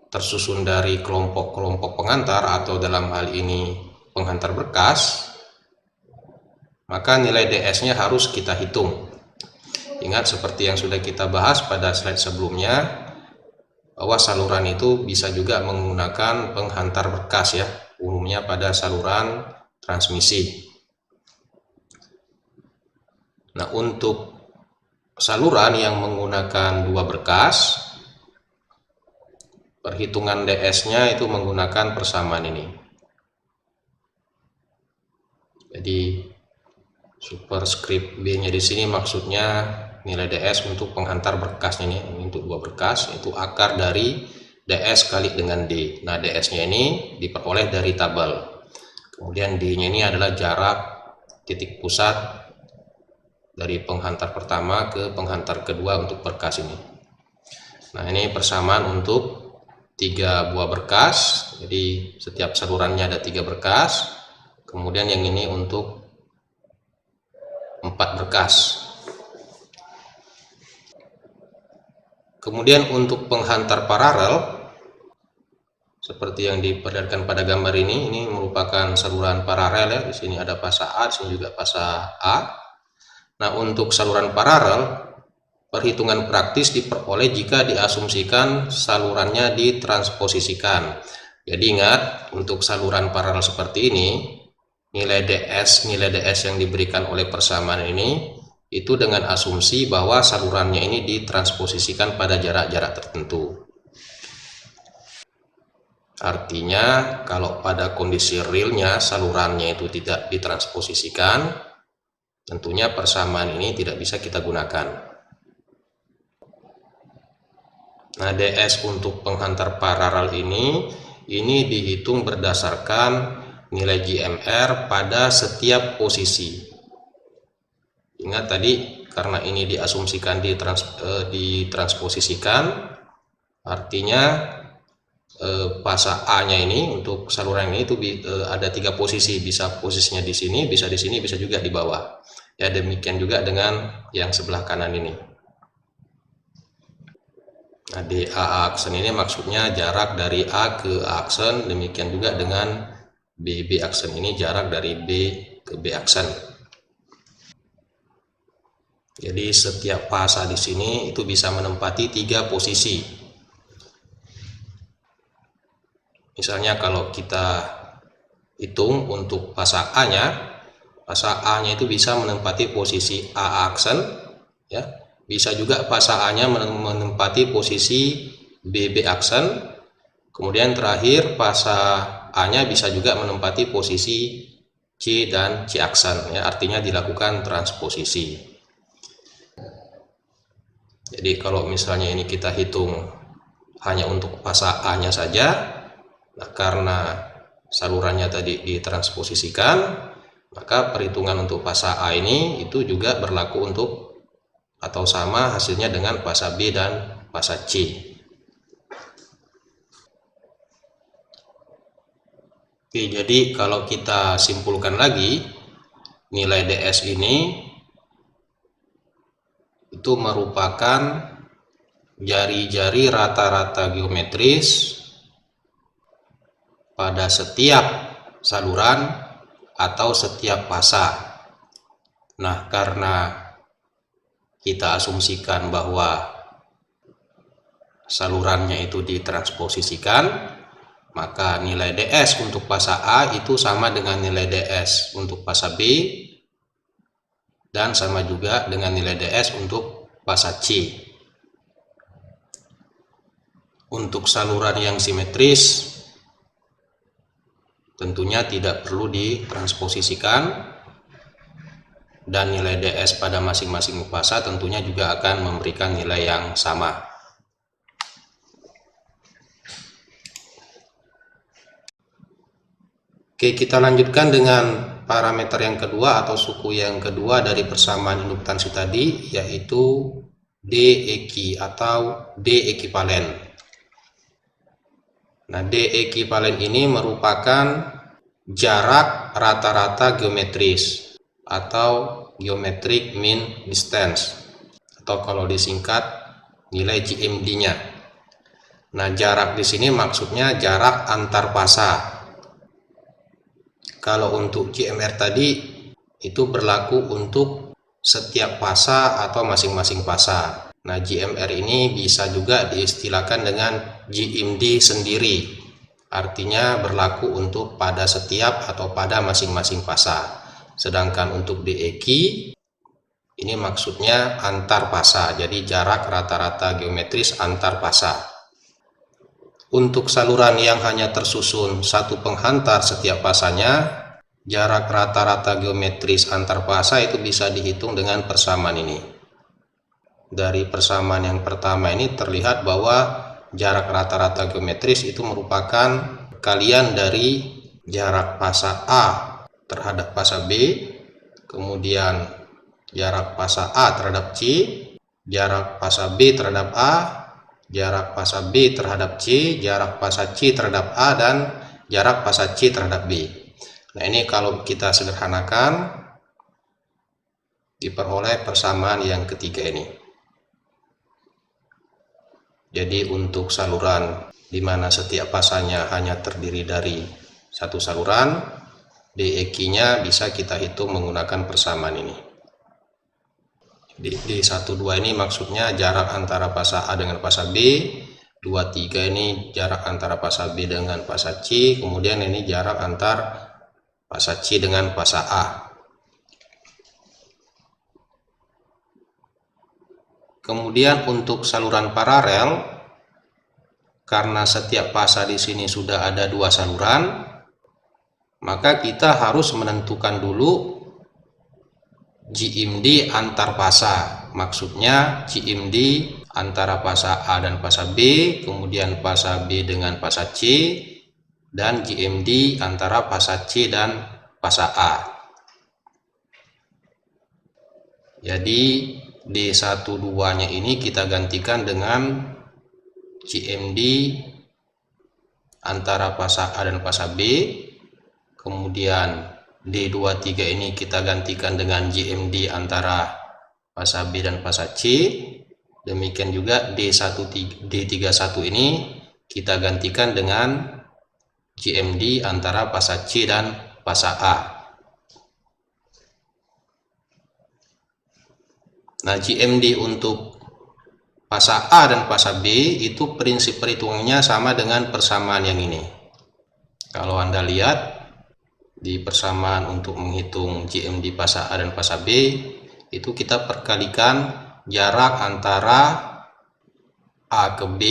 tersusun dari kelompok-kelompok penghantar atau dalam hal ini penghantar berkas, maka nilai DS-nya harus kita hitung. Ingat seperti yang sudah kita bahas pada slide sebelumnya, bahwa saluran itu bisa juga menggunakan penghantar berkas ya, umumnya pada saluran transmisi. Nah, untuk saluran yang menggunakan dua berkas, perhitungan DS-nya itu menggunakan persamaan ini. Jadi superscript B-nya di sini maksudnya nilai DS untuk penghantar berkasnya ini, untuk dua berkas, itu akar dari DS kali dengan D. Nah, DS-nya ini diperoleh dari tabel. Kemudian D-nya ini adalah jarak titik pusat dari penghantar pertama ke penghantar kedua untuk berkas ini. Nah, ini persamaan untuk 3 buah berkas. Jadi setiap salurannya ada 3 berkas. Kemudian yang ini untuk 4 berkas. Kemudian untuk penghantar paralel, seperti yang diperlihatkan pada gambar ini merupakan saluran paralel ya. Di sini ada fasa A, di sini juga fasa A. Nah, untuk saluran paralel, perhitungan praktis diperoleh jika diasumsikan salurannya ditransposisikan. Jadi ingat, untuk saluran paralel seperti ini, nilai DS yang diberikan oleh persamaan ini itu dengan asumsi bahwa salurannya ini ditransposisikan pada jarak-jarak tertentu. Artinya kalau pada kondisi realnya salurannya itu tidak ditransposisikan, tentunya persamaan ini tidak bisa kita gunakan. Nah, DS untuk penghantar paralel ini dihitung berdasarkan nilai GMR pada setiap posisi. Ingat tadi, karena ini diasumsikan ditransposisikan, artinya fasa A-nya ini untuk saluran ini itu ada 3 posisi, bisa posisinya di sini, bisa di sini, bisa juga di bawah. Ya, demikian juga dengan yang sebelah kanan ini. Nah, DA aksen ini maksudnya jarak dari A ke A aksen, demikian juga dengan BB aksen ini jarak dari B ke B aksen. Jadi setiap fasa di sini itu bisa menempati 3 posisi. Misalnya kalau kita hitung untuk fasa A-nya itu bisa menempati posisi A aksen ya. Bisa juga fasa A-nya menempati posisi BB aksen. Kemudian terakhir fasa A-nya bisa juga menempati posisi C dan C aksen ya, artinya dilakukan transposisi. Jadi kalau misalnya ini kita hitung hanya untuk fasa A-nya saja, nah karena salurannya tadi ditransposisikan, maka perhitungan untuk fasa A ini itu juga berlaku untuk atau sama hasilnya dengan fasa B dan fasa C. Oke, jadi kalau kita simpulkan lagi, nilai DS ini itu merupakan jari-jari rata-rata geometris pada setiap saluran atau setiap fasa. Nah, karena kita asumsikan bahwa salurannya itu ditransposisikan, maka nilai DS untuk fasa A itu sama dengan nilai DS untuk fasa B, dan sama juga dengan nilai DS untuk fasa C. Untuk saluran yang simetris tentunya tidak perlu ditransposisikan, dan nilai DS pada masing-masing fasa tentunya juga akan memberikan nilai yang sama. Oke, kita lanjutkan dengan parameter yang kedua atau suku yang kedua dari persamaan induktansi tadi, yaitu D eki atau D ekivalen. Nah, D ekivalen ini merupakan jarak rata-rata geometris atau geometric mean distance, atau kalau disingkat nilai GMD-nya. Nah, jarak di sini maksudnya jarak antar fasa. Kalau untuk GMR tadi itu berlaku untuk setiap fasa atau masing-masing fasa. Nah, GMR ini bisa juga diistilahkan dengan GMD sendiri. Artinya berlaku untuk pada setiap atau pada masing-masing fasa. Sedangkan untuk DEQ ini maksudnya antar fasa. Jadi jarak rata-rata geometris antar fasa. Untuk saluran yang hanya tersusun satu penghantar setiap fasanya, jarak rata-rata geometris antar fasa itu bisa dihitung dengan persamaan ini. Dari persamaan yang pertama ini terlihat bahwa jarak rata-rata geometris itu merupakan kalian dari jarak fasa A terhadap fasa B, kemudian jarak fasa A terhadap C, jarak fasa B terhadap A, jarak fasa B terhadap C, jarak fasa C terhadap A, dan jarak fasa C terhadap B. Nah, ini kalau kita sederhanakan diperoleh persamaan yang ketiga ini. Jadi untuk saluran di mana setiap fasanya hanya terdiri dari satu saluran, DEQ-nya bisa kita hitung menggunakan persamaan ini. Di 1,2 ini maksudnya jarak antara fasa A dengan fasa B, 2,3 ini jarak antara fasa B dengan fasa C, kemudian ini jarak antar fasa C dengan fasa A. Kemudian untuk saluran paralel, karena setiap fasa di sini sudah ada dua saluran, maka kita harus menentukan dulu GMD antar fasa. Maksudnya GMD antara fasa A dan fasa B, kemudian fasa B dengan fasa C, dan GMD antara fasa C dan fasa A. Jadi D12-nya ini kita gantikan dengan GMD antara fasa A dan fasa B, kemudian D23 ini kita gantikan dengan GMD antara fasa B dan fasa C. Demikian juga D31 ini kita gantikan dengan GMD antara fasa C dan fasa A. Nah, GMD untuk fasa A dan fasa B itu prinsip perhitungannya sama dengan persamaan yang ini. Kalau Anda lihat di persamaan untuk menghitung GMD fasa A dan fasa B, itu kita perkalikan jarak antara A ke B,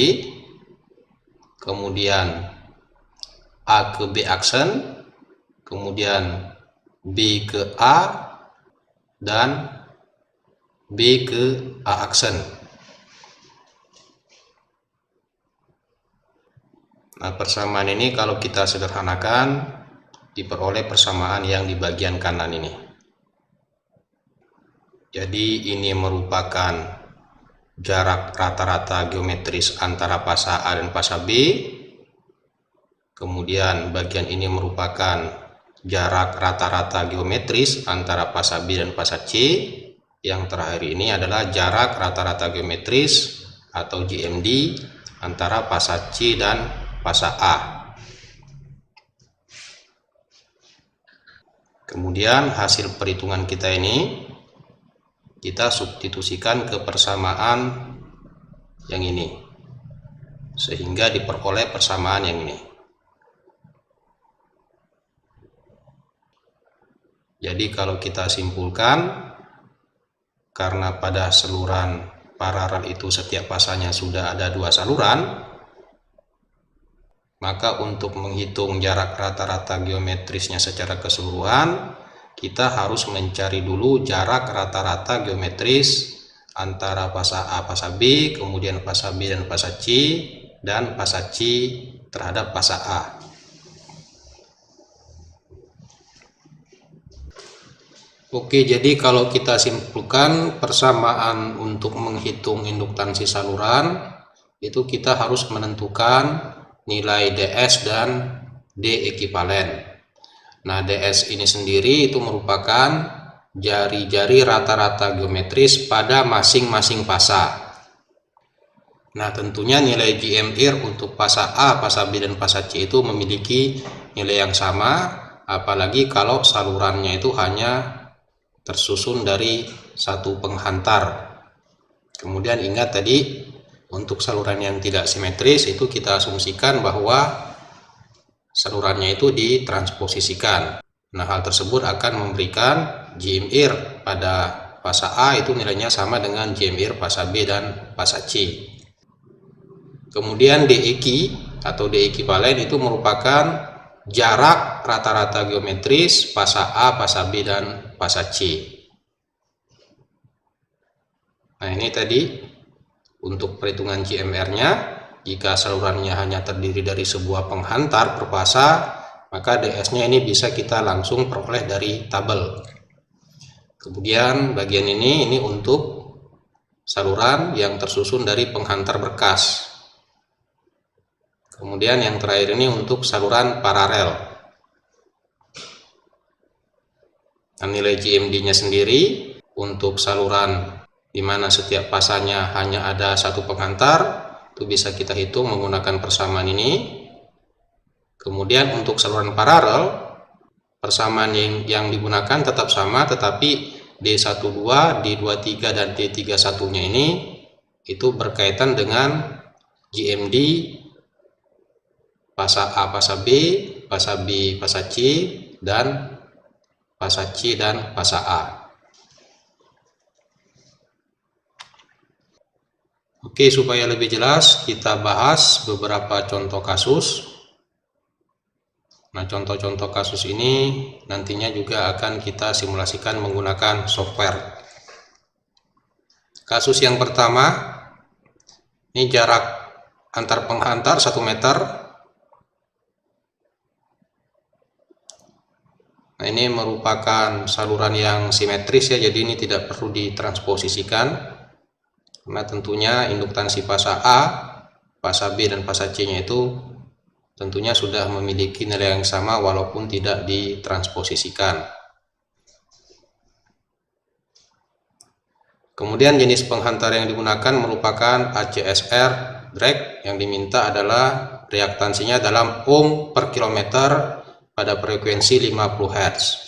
kemudian A ke B aksen, kemudian B ke A, dan B ke A aksen. Nah, persamaan ini kalau kita sederhanakan diperoleh persamaan yang di bagian kanan ini. Jadi ini merupakan jarak rata-rata geometris antara fasa A dan fasa B. Kemudian bagian ini merupakan jarak rata-rata geometris antara fasa B dan fasa C. Yang terakhir ini adalah jarak rata-rata geometris atau GMD antara fasa C dan fasa A. Kemudian hasil perhitungan kita ini kita substitusikan ke persamaan yang ini, sehingga diperoleh persamaan yang ini. Jadi kalau kita simpulkan, karena pada saluran paralel itu setiap fasanya sudah ada dua saluran, maka untuk menghitung jarak rata-rata geometrisnya secara keseluruhan, kita harus mencari dulu jarak rata-rata geometris antara fasa A, fasa B, kemudian fasa B dan fasa C, dan fasa C terhadap fasa A. Oke, jadi kalau kita simpulkan persamaan untuk menghitung induktansi saluran, itu kita harus menentukan nilai DS dan D ekivalen. Nah, DS ini sendiri itu merupakan jari-jari rata-rata geometris pada masing-masing fasa. Nah, tentunya nilai GMR untuk fasa A, fasa B, dan fasa C itu memiliki nilai yang sama, apalagi kalau salurannya itu hanya tersusun dari satu penghantar. Kemudian ingat tadi, untuk saluran yang tidak simetris itu kita asumsikan bahwa salurannya itu ditransposisikan. Nah, hal tersebut akan memberikan GMR pada fasa A itu nilainya sama dengan GMR fasa B dan fasa C. Kemudian DEQ atau D ekivalen itu merupakan jarak rata-rata geometris fasa A, fasa B, dan fasa C. Nah, ini tadi untuk perhitungan GMR-nya. Jika salurannya hanya terdiri dari sebuah penghantar per fasa, maka DS-nya ini bisa kita langsung peroleh dari tabel. Kemudian bagian ini untuk saluran yang tersusun dari penghantar berkas. Kemudian yang terakhir ini untuk saluran paralel. Nah, nilai GMD-nya sendiri untuk saluran di mana setiap fasanya hanya ada satu penghantar, itu bisa kita hitung menggunakan persamaan ini. Kemudian untuk saluran paralel, persamaan yang digunakan tetap sama, tetapi D12, D23, dan D31-nya ini itu berkaitan dengan GMD fasa A, fasa B, fasa B, fasa C, dan fasa C dan fasa A. Oke, supaya lebih jelas kita bahas beberapa contoh kasus. Nah, contoh-contoh kasus ini nantinya juga akan kita simulasikan menggunakan software. Kasus yang pertama, ini jarak antar penghantar 1 meter. Nah, ini merupakan saluran yang simetris ya, jadi ini tidak perlu ditransposisikan. Karena tentunya induktansi fasa A, fasa B, dan fasa C-nya itu tentunya sudah memiliki nilai yang sama walaupun tidak ditransposisikan. Kemudian jenis penghantar yang digunakan merupakan ACSR drag, yang diminta adalah reaktansinya dalam ohm per kilometer pada frekuensi 50 Hz.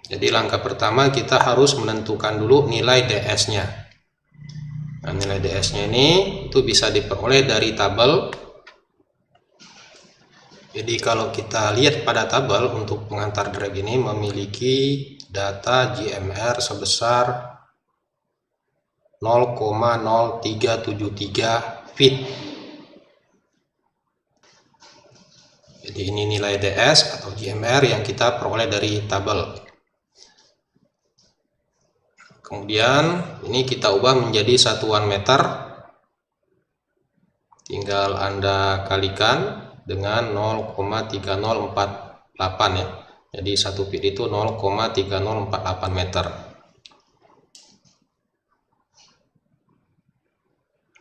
Jadi langkah pertama kita harus menentukan dulu nilai DS-nya. Nah, nilai DS-nya ini itu bisa diperoleh dari tabel. Jadi kalau kita lihat pada tabel, untuk penghantar drag ini memiliki data GMR sebesar 0,0373 feet. Jadi ini nilai DS atau GMR yang kita peroleh dari tabel. Kemudian ini kita ubah menjadi satuan meter. Tinggal Anda kalikan dengan 0,3048 ya. Jadi 1 feet itu 0,3048 meter.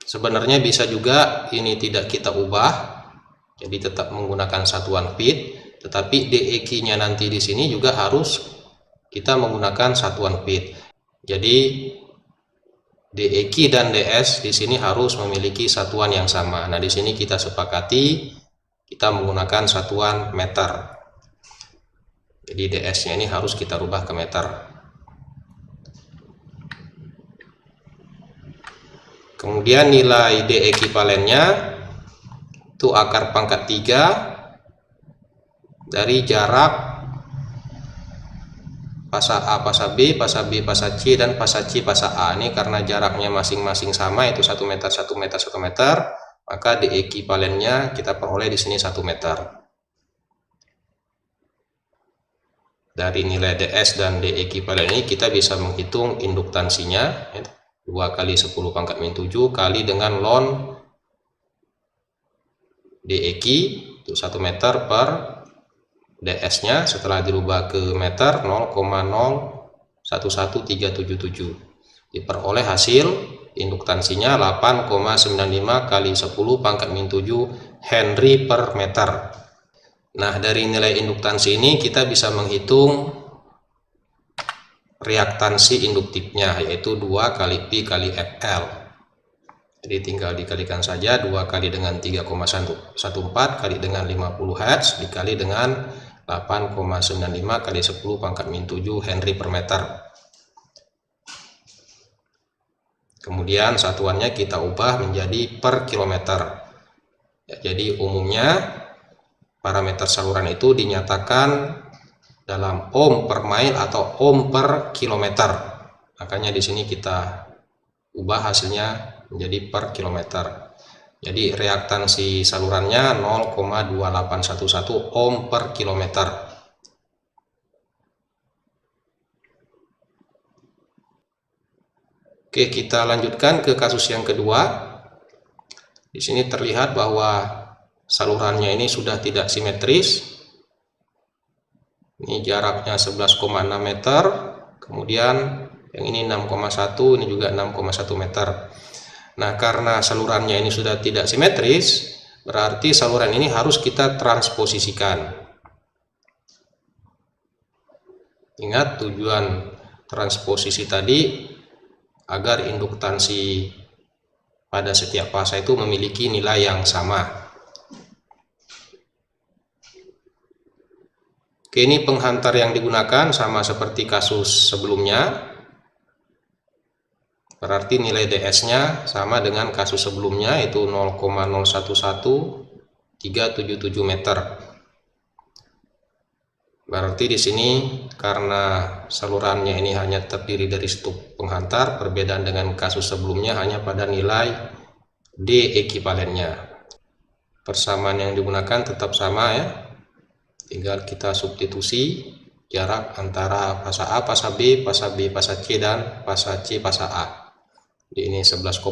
Sebenarnya bisa juga ini tidak kita ubah, jadi tetap menggunakan satuan feet, tetapi DEQ-nya nanti di sini juga harus kita menggunakan satuan feet. Jadi DEQ dan DS di sini harus memiliki satuan yang sama. Nah, di sini kita sepakati kita menggunakan satuan meter. Jadi DS-nya ini harus kita rubah ke meter. Kemudian nilai D ekivalennya itu akar pangkat 3 dari jarak fasa A, fasa B, fasa B, fasa C, dan fasa C, fasa A. Ini karena jaraknya masing-masing sama, itu 1 meter, 1 meter, 1 meter, maka D ekivalennya kita peroleh di sini 1 meter. Dari nilai DS dan D ekivalen ini kita bisa menghitung induktansinya, 2 kali 10⁻⁷ kali dengan ln DEQ itu 1 meter per DS-nya setelah dirubah ke meter 0,011377. Diperoleh hasil induktansinya 8,95 kali 10 pangkat min 7 Henry per meter. Nah, dari nilai induktansi ini kita bisa menghitung reaktansi induktifnya, yaitu 2 kali Pi kali FL. Jadi tinggal dikalikan saja, 2 kali dengan 3,14 kali dengan 50 Hz dikali dengan 8,95 kali 10 pangkat min 7 Henry per meter. Kemudian satuannya kita ubah menjadi per kilometer. Ya, jadi umumnya parameter saluran itu dinyatakan dalam ohm per mile atau ohm per kilometer. Makanya di sini kita ubah hasilnya menjadi per kilometer. Jadi reaktansi salurannya 0,2811 ohm per kilometer. Oke, kita lanjutkan ke kasus yang kedua. Di sini terlihat bahwa salurannya ini sudah tidak simetris. Ini jaraknya 11,6 meter, kemudian yang ini 6,1, ini juga 6,1 meter. Nah, karena salurannya ini sudah tidak simetris, berarti saluran ini harus kita transposisikan. Ingat tujuan transposisi tadi agar induktansi pada setiap fasa itu memiliki nilai yang sama. Oke, ini penghantar yang digunakan sama seperti kasus sebelumnya. Berarti nilai DS-nya sama dengan kasus sebelumnya, yaitu 0,011377 meter. Berarti di sini karena salurannya ini hanya terdiri dari stup penghantar, perbedaan dengan kasus sebelumnya hanya pada nilai D ekivalennya. Persamaan yang digunakan tetap sama ya. Tinggal kita substitusi jarak antara fasa A, fasa B, fasa B, fasa C, dan fasa C, fasa A. Di ini 11,6,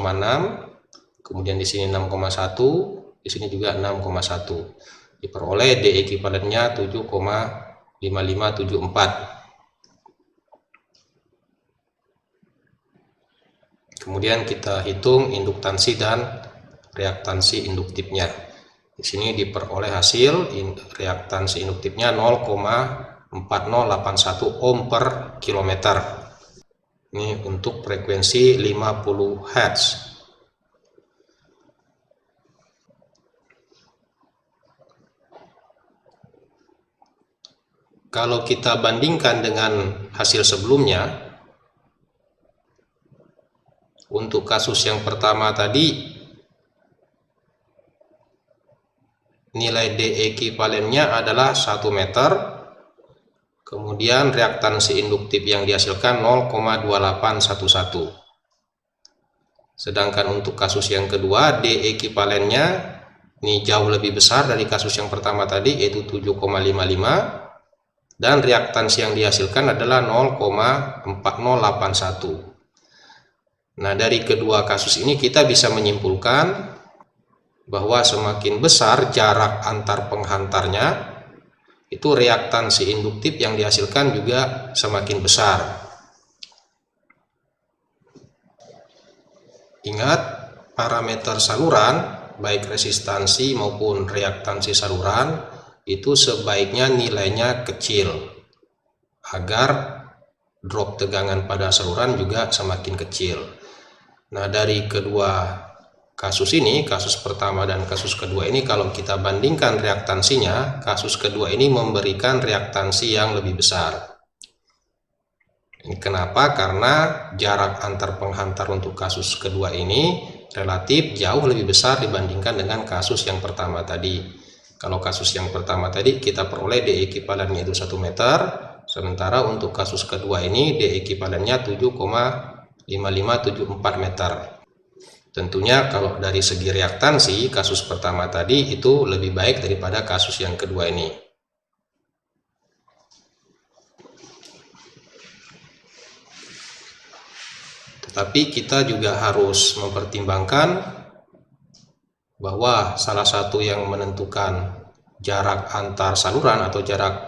kemudian di sini 6,1, di sini juga 6,1. Diperoleh D ekivalennya 7,5574. Kemudian kita hitung induktansi dan reaktansi induktifnya. Di sini diperoleh hasil reaktansi induktifnya 0,4081 ohm per kilometer. Ini untuk frekuensi 50 Hz. Kalau kita bandingkan dengan hasil sebelumnya, untuk kasus yang pertama tadi nilai D ekivalennya adalah 1 meter, kemudian reaktansi induktif yang dihasilkan 0,2811. Sedangkan untuk kasus yang kedua D ekivalennya ini jauh lebih besar dari kasus yang pertama tadi, yaitu 7,55, dan reaktansi yang dihasilkan adalah 0,4081. Nah, dari kedua kasus ini kita bisa menyimpulkan bahwa semakin besar jarak antar penghantarnya, itu reaktansi induktif yang dihasilkan juga semakin besar. Ingat, parameter saluran, baik resistansi maupun reaktansi saluran, itu sebaiknya nilainya kecil, agar drop tegangan pada saluran juga semakin kecil. Nah, dari kedua kasus ini, kasus pertama dan kasus kedua ini, kalau kita bandingkan reaktansinya, kasus kedua ini memberikan reaktansi yang lebih besar. Ini kenapa? Karena jarak antar penghantar untuk kasus kedua ini relatif jauh lebih besar dibandingkan dengan kasus yang pertama tadi. Kalau kasus yang pertama tadi kita peroleh D ekivalennya itu 1 meter, sementara untuk kasus kedua ini D ekivalennya 7,5574 meter. Tentunya kalau dari segi reaktansi, kasus pertama tadi itu lebih baik daripada kasus yang kedua ini. Tetapi kita juga harus mempertimbangkan bahwa salah satu yang menentukan jarak antar saluran atau jarak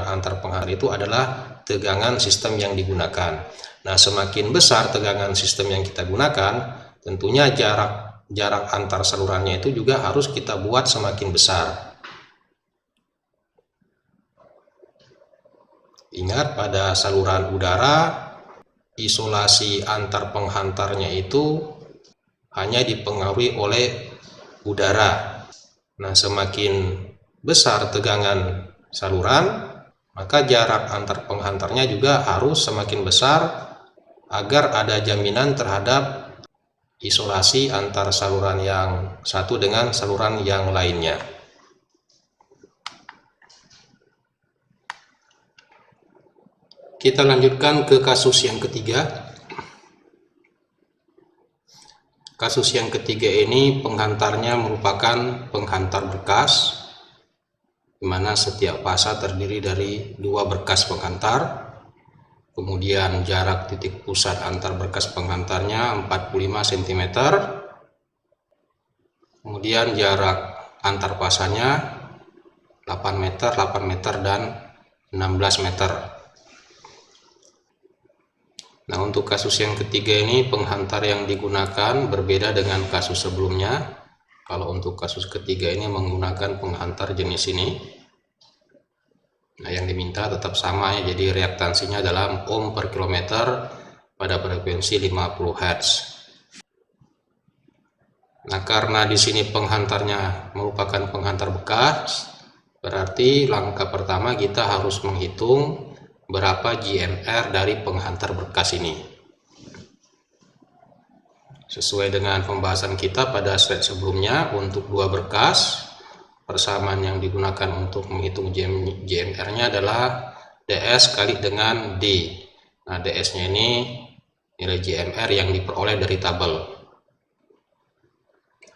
antar penghantar itu adalah tegangan sistem yang digunakan. Nah, semakin besar tegangan sistem yang kita gunakan, tentunya jarak antar salurannya itu juga harus kita buat semakin besar. Ingat, pada saluran udara, isolasi antar penghantarnya itu hanya dipengaruhi oleh udara. Nah, semakin besar tegangan saluran, maka jarak antar penghantarnya juga harus semakin besar agar ada jaminan terhadap isolasi antar saluran yang satu dengan saluran yang lainnya. Kita lanjutkan ke kasus yang ketiga. Kasus yang ketiga ini penghantarnya merupakan penghantar berkas, di mana setiap fasa terdiri dari 2 berkas penghantar. Kemudian jarak titik pusat antar berkas penghantarnya 45 cm. Kemudian jarak antar fasanya 8 meter, dan 16 meter. Nah, untuk kasus yang ketiga ini penghantar yang digunakan berbeda dengan kasus sebelumnya. Kalau untuk kasus ketiga ini menggunakan penghantar jenis ini. Nah, yang diminta tetap sama ya, jadi reaktansinya dalam ohm per kilometer pada frekuensi 50 Hz. Nah, karena di sini penghantarnya merupakan penghantar bekas, berarti langkah pertama kita harus menghitung berapa GMR dari penghantar bekas ini. Sesuai dengan pembahasan kita pada slide sebelumnya, untuk 2 berkas, persamaan yang digunakan untuk menghitung GMR-nya adalah DS kali dengan D. Nah, DS-nya ini nilai GMR yang diperoleh dari tabel,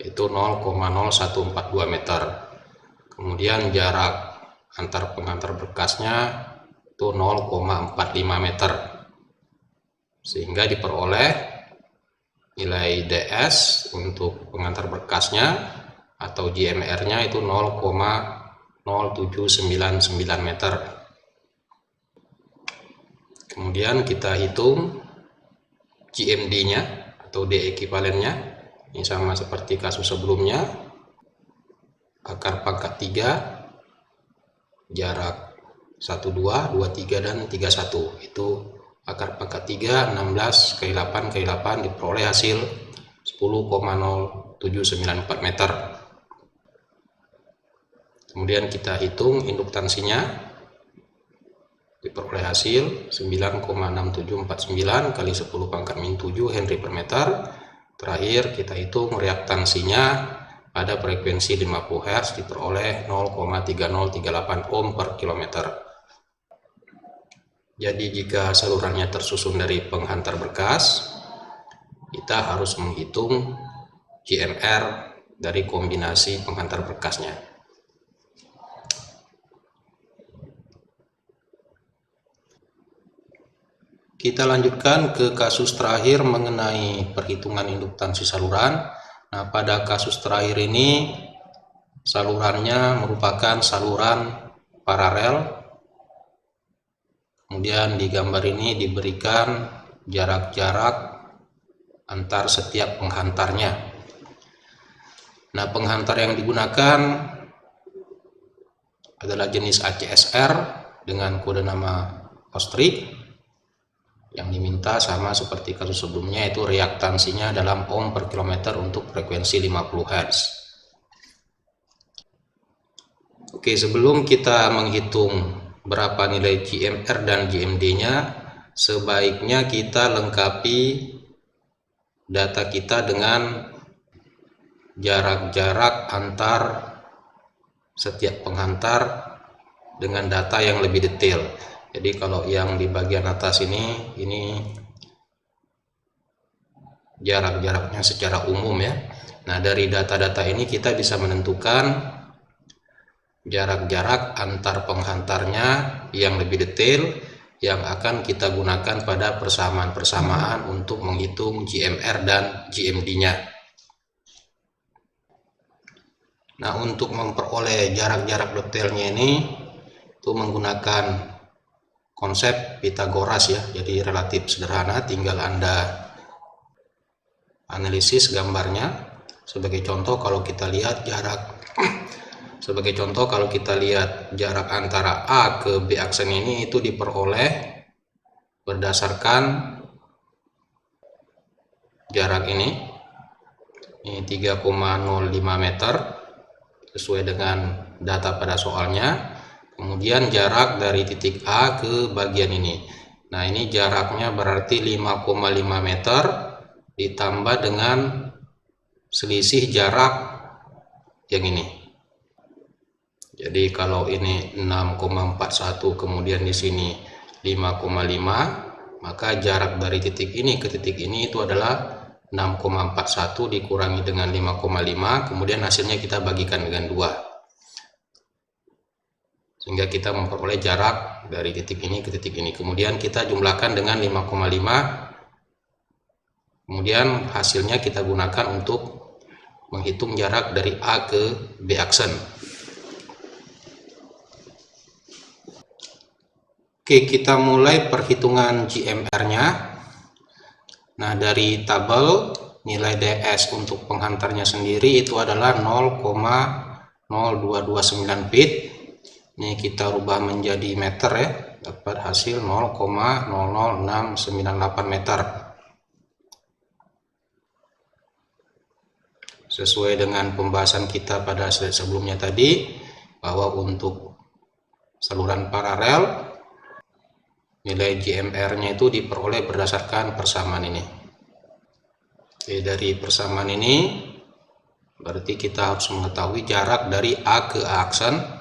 yaitu 0,0142 meter. Kemudian jarak antar penghantar berkasnya itu 0,45 meter, sehingga diperoleh nilai DS untuk penghantar berkasnya atau GMR-nya itu 0,0799 meter. Kemudian kita hitung GMD-nya atau D ekivalennya. Ini sama seperti kasus sebelumnya. Akar pangkat 3, jarak 12, 23, dan 31. Itu akar pangkat 3, 16 kali 8 kali 8 diperoleh hasil 10,0794 meter. Kemudian kita hitung induktansinya, diperoleh hasil 9,6749 kali 10 pangkat min 7 Henry per meter. Terakhir kita hitung reaktansinya pada frekuensi 50 Hz, diperoleh 0,3038 ohm per kilometer. Jadi jika salurannya tersusun dari penghantar berkas, kita harus menghitung GMR dari kombinasi penghantar berkasnya. Kita lanjutkan ke kasus terakhir mengenai perhitungan induktansi saluran. Nah, pada kasus terakhir ini salurannya merupakan saluran paralel. Kemudian di gambar ini diberikan jarak-jarak antar setiap penghantarnya. Nah, penghantar yang digunakan adalah jenis ACSR dengan kode nama ostrich. Yang diminta sama seperti kasus sebelumnya, yaitu reaktansinya dalam ohm per kilometer untuk frekuensi 50 Hz. Oke, sebelum kita menghitung berapa nilai GMR dan GMD-nya, sebaiknya kita lengkapi data kita dengan jarak-jarak antar setiap penghantar dengan data yang lebih detail. Jadi kalau yang di bagian atas ini jarak-jaraknya secara umum ya. Nah, dari data-data ini kita bisa menentukan jarak-jarak antar penghantarnya yang lebih detail yang akan kita gunakan pada persamaan-persamaan untuk menghitung GMR dan GMD-nya. Nah, untuk memperoleh jarak-jarak detailnya ini itu menggunakan konsep Pitagoras ya, jadi relatif sederhana, tinggal Anda analisis gambarnya. Sebagai contoh kalau kita lihat jarak antara A ke B aksen ini itu diperoleh berdasarkan jarak ini 3,05 meter sesuai dengan data pada soalnya. Kemudian jarak dari titik A ke bagian ini, nah ini jaraknya berarti 5,5 meter ditambah dengan selisih jarak yang ini. Jadi kalau ini 6,41 kemudian di sini 5,5, maka jarak dari titik ini ke titik ini itu adalah 6,41 dikurangi dengan 5,5, kemudian hasilnya kita bagikan dengan 2. Sehingga kita memperoleh jarak dari titik ini ke titik ini. Kemudian kita jumlahkan dengan 5,5. Kemudian hasilnya kita gunakan untuk menghitung jarak dari A ke B aksen. Oke, kita mulai perhitungan GMR-nya. Nah, dari tabel nilai DS untuk penghantarnya sendiri itu adalah 0,0229 feet. Ini kita rubah menjadi meter ya, dapat hasil 0,00698 meter. Sesuai dengan pembahasan kita pada slide sebelumnya tadi, bahwa untuk saluran paralel nilai GMR-nya itu diperoleh berdasarkan persamaan ini. Oke, dari persamaan ini berarti kita harus mengetahui jarak dari A ke A aksen.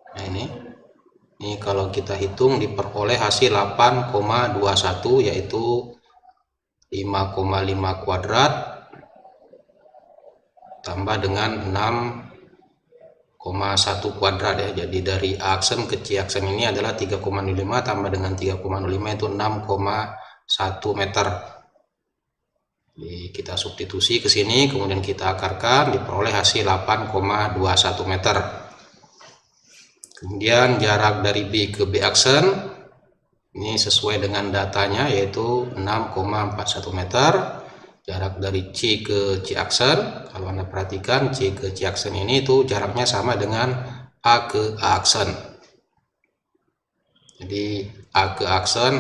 Nah ini kalau kita hitung diperoleh hasil 8,21, yaitu 5,5 kuadrat tambah dengan 6,1 kuadrat ya. Jadi dari A aksen ke C aksen ini adalah 3,05 tambah dengan 3,05 itu 6,1 meter. Jadi kita substitusi ke sini, kemudian kita akarkan, diperoleh hasil 8,21 meter. Kemudian jarak dari B ke B aksen ini sesuai dengan datanya, yaitu 6,41 meter. Jarak dari C ke C aksen, kalau Anda perhatikan C ke C aksen ini itu jaraknya sama dengan A ke A aksen. Jadi A ke A aksen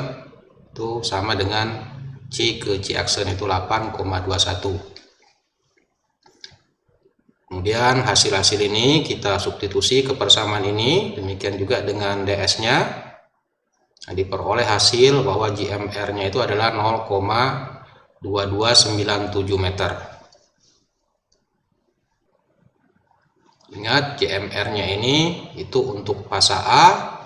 itu sama dengan C ke C aksen, itu 8,21. Kemudian hasil-hasil ini kita substitusi ke persamaan ini, demikian juga dengan DS-nya. Nah, diperoleh hasil bahwa GMR-nya itu adalah 0,2297 meter. Ingat, GMR-nya ini itu untuk fasa A,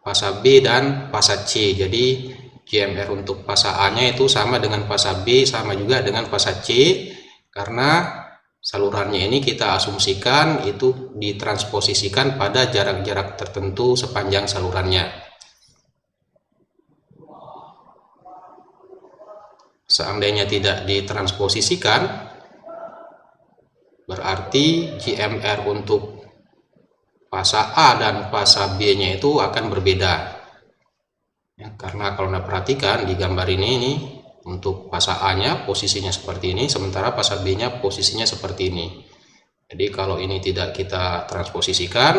fasa B, dan fasa C. Jadi GMR untuk fasa A-nya itu sama dengan fasa B, sama juga dengan fasa C, karena salurannya ini kita asumsikan itu ditransposisikan pada jarak-jarak tertentu sepanjang salurannya. Seandainya tidak ditransposisikan, berarti GMR untuk fasa A dan fasa B-nya itu akan berbeda. Ya, karena kalau Anda perhatikan di gambar ini untuk fasa A-nya posisinya seperti ini, sementara fasa B-nya posisinya seperti ini. Jadi kalau ini tidak kita transposisikan,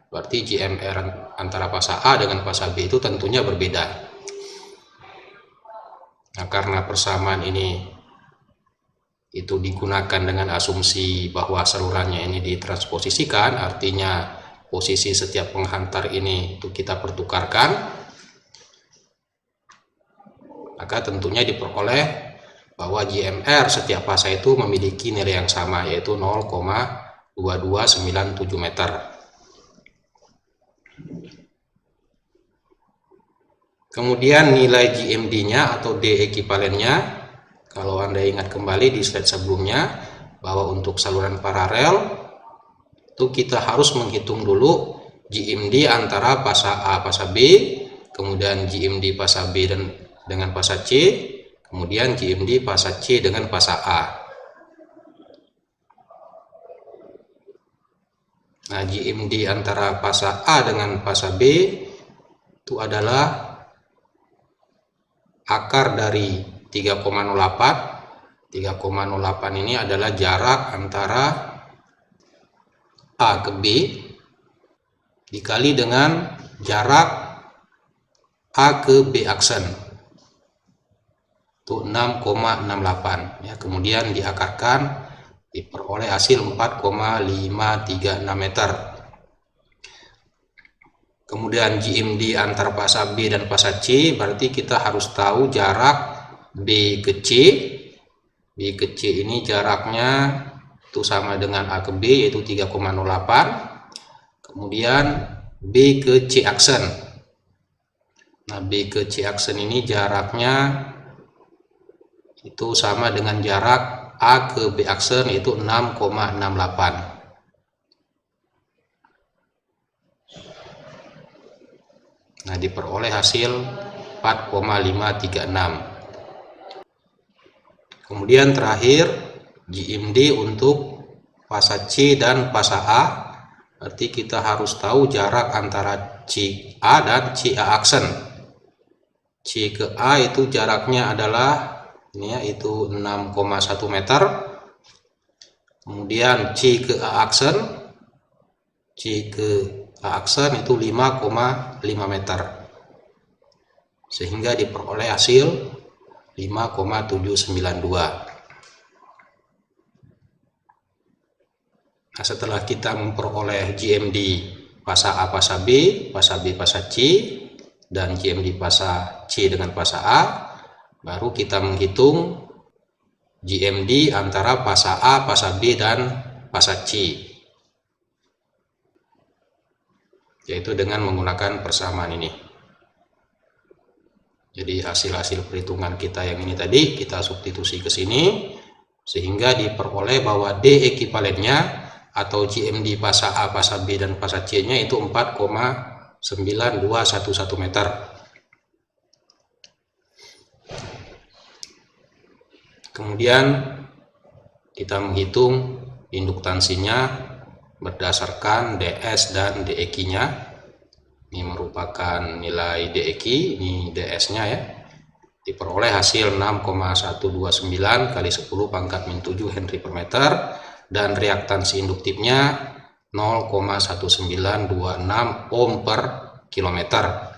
berarti GMR antara fasa A dengan fasa B itu tentunya berbeda. Nah, karena persamaan ini itu digunakan dengan asumsi bahwa salurannya ini ditransposisikan, artinya posisi setiap penghantar ini itu kita pertukarkan, maka tentunya diperoleh bahwa GMR setiap fasa itu memiliki nilai yang sama, yaitu 0,2297 meter. Kemudian nilai GMD-nya atau D ekivalennya, kalau Anda ingat kembali di slide sebelumnya, bahwa untuk saluran paralel itu kita harus menghitung dulu GMD antara fasa A fasa B, kemudian GMD fasa B dengan fasa C, kemudian GMD fasa C dengan fasa A. Nah, GMD antara fasa A dengan fasa B itu adalah akar dari 3,08. 3,08 ini adalah jarak antara A ke B dikali dengan jarak A ke B aksen, itu 6,68 ya. Kemudian diakarkan, diperoleh hasil 4,536 meter. Kemudian GMD antar fasa B dan fasa C, berarti kita harus tahu jarak B ke C. B ke C ini jaraknya itu sama dengan A ke B, yaitu 3,08. Kemudian B ke C aksen. Nah, B ke C aksen ini jaraknya itu sama dengan jarak A ke B aksen, yaitu 6,68. Nah, diperoleh hasil 4,536. Kemudian terakhir GMD untuk fasa C dan fasa A, berarti kita harus tahu jarak antara CA dan CA aksen. C ke A itu jaraknya adalah ini ya, itu 6,1 meter. Kemudian C ke A aksen, C ke A aksen itu 5,5 meter, sehingga diperoleh hasil 5,792. Nah, setelah kita memperoleh GMD fasa A fasa B, fasa B fasa C, dan GMD fasa C dengan fasa A, baru kita menghitung GMD antara fasa A, fasa B, dan fasa C, yaitu dengan menggunakan persamaan ini. Jadi hasil-hasil perhitungan kita yang ini tadi kita substitusi ke sini, sehingga diperoleh bahwa D ekivalennya atau GMD fasa A, fasa B, dan fasa C-nya itu 4,9211 meter. Kemudian kita menghitung induktansinya berdasarkan DS dan DEQ-nya. Ini merupakan nilai DEQ, ini DS-nya ya. Diperoleh hasil 6,129 kali 10 pangkat min 7 Henry per meter, dan reaktansi induktifnya 0,1926 ohm per kilometer.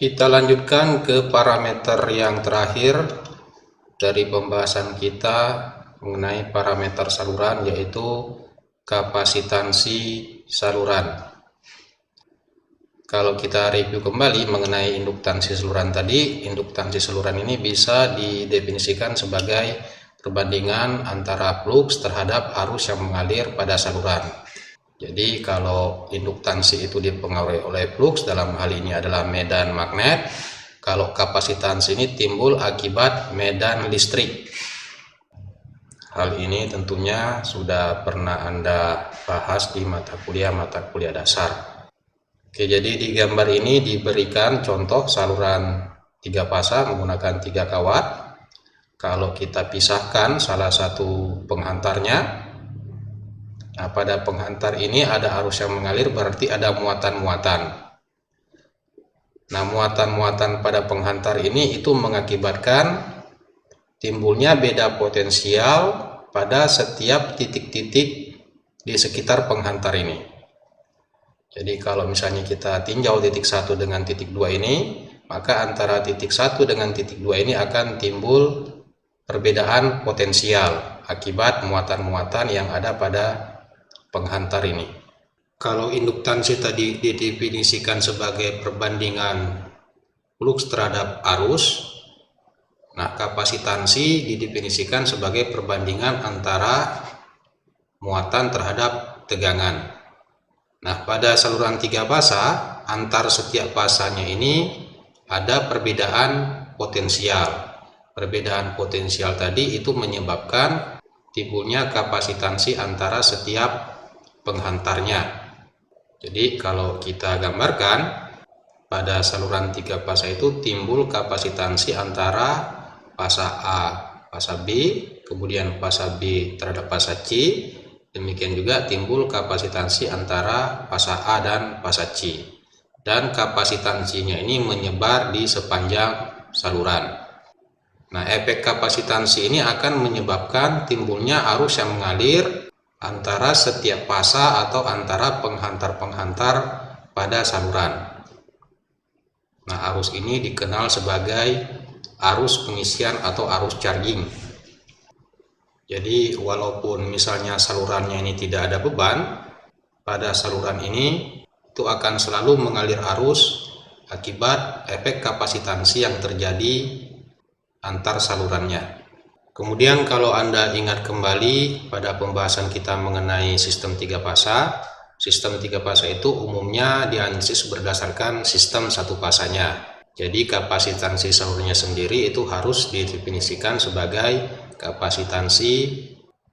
Kita lanjutkan ke parameter yang terakhir dari pembahasan kita mengenai parameter saluran, yaitu kapasitansi saluran. Kalau kita review kembali mengenai induktansi saluran tadi, induktansi saluran ini bisa didefinisikan sebagai perbandingan antara fluks terhadap arus yang mengalir pada saluran. Jadi kalau induktansi itu dipengaruhi oleh fluks, dalam hal ini adalah medan magnet. Kalau kapasitansi ini timbul akibat medan listrik. Hal ini tentunya sudah pernah Anda bahas di mata kuliah dasar. Oke, jadi di gambar ini diberikan contoh saluran 3 fasa menggunakan 3 kawat. Kalau kita pisahkan salah satu penghantarnya, nah, pada penghantar ini ada arus yang mengalir, berarti ada muatan-muatan. Nah, muatan-muatan pada penghantar ini itu mengakibatkan timbulnya beda potensial pada setiap titik-titik di sekitar penghantar ini. Jadi kalau misalnya kita tinjau titik 1 dengan titik 2 ini, maka antara titik 1 dengan titik 2 ini akan timbul perbedaan potensial akibat muatan-muatan yang ada pada penghantar ini. Kalau induktansi tadi didefinisikan sebagai perbandingan fluks terhadap arus, nah kapasitansi didefinisikan sebagai perbandingan antara muatan terhadap tegangan. Nah, pada saluran 3 fasa, antar setiap fasanya ini ada perbedaan potensial. Perbedaan potensial tadi itu menyebabkan timbulnya kapasitansi antara setiap penghantarnya. Jadi kalau kita gambarkan, pada saluran 3 fasa itu timbul kapasitansi antara fasa A, fasa B, kemudian fasa B terhadap fasa C. Demikian juga timbul kapasitansi antara fasa A dan fasa C. Dan kapasitansinya ini menyebar di sepanjang saluran. Nah, efek kapasitansi ini akan menyebabkan timbulnya arus yang mengalir antara setiap fasa atau antara penghantar-penghantar pada saluran. Nah, arus ini dikenal sebagai arus pengisian atau arus charging. Jadi, walaupun misalnya salurannya ini tidak ada beban, pada saluran ini itu akan selalu mengalir arus akibat efek kapasitansi yang terjadi antar salurannya. Kemudian kalau Anda ingat kembali pada pembahasan kita mengenai sistem 3 fasa, sistem 3 fasa itu umumnya dianalisis berdasarkan sistem 1 fasanya. Jadi kapasitansi salurannya sendiri itu harus didefinisikan sebagai kapasitansi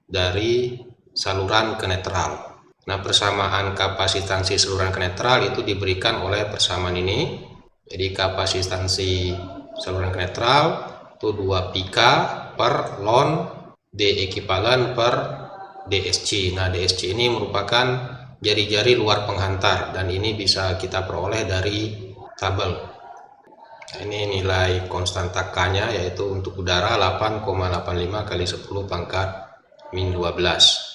dari saluran ke netral. Nah, persamaan kapasitansi saluran ke netral itu diberikan oleh persamaan ini. Jadi kapasitansi saluran ke netral itu 2 pika per ln D ekivalen per DSC. Nah, DSC ini merupakan jari-jari luar penghantar dan ini bisa kita peroleh dari tabel. Nah, ini nilai konstanta K-nya yaitu untuk udara 8,85 kali 10 pangkat min 12.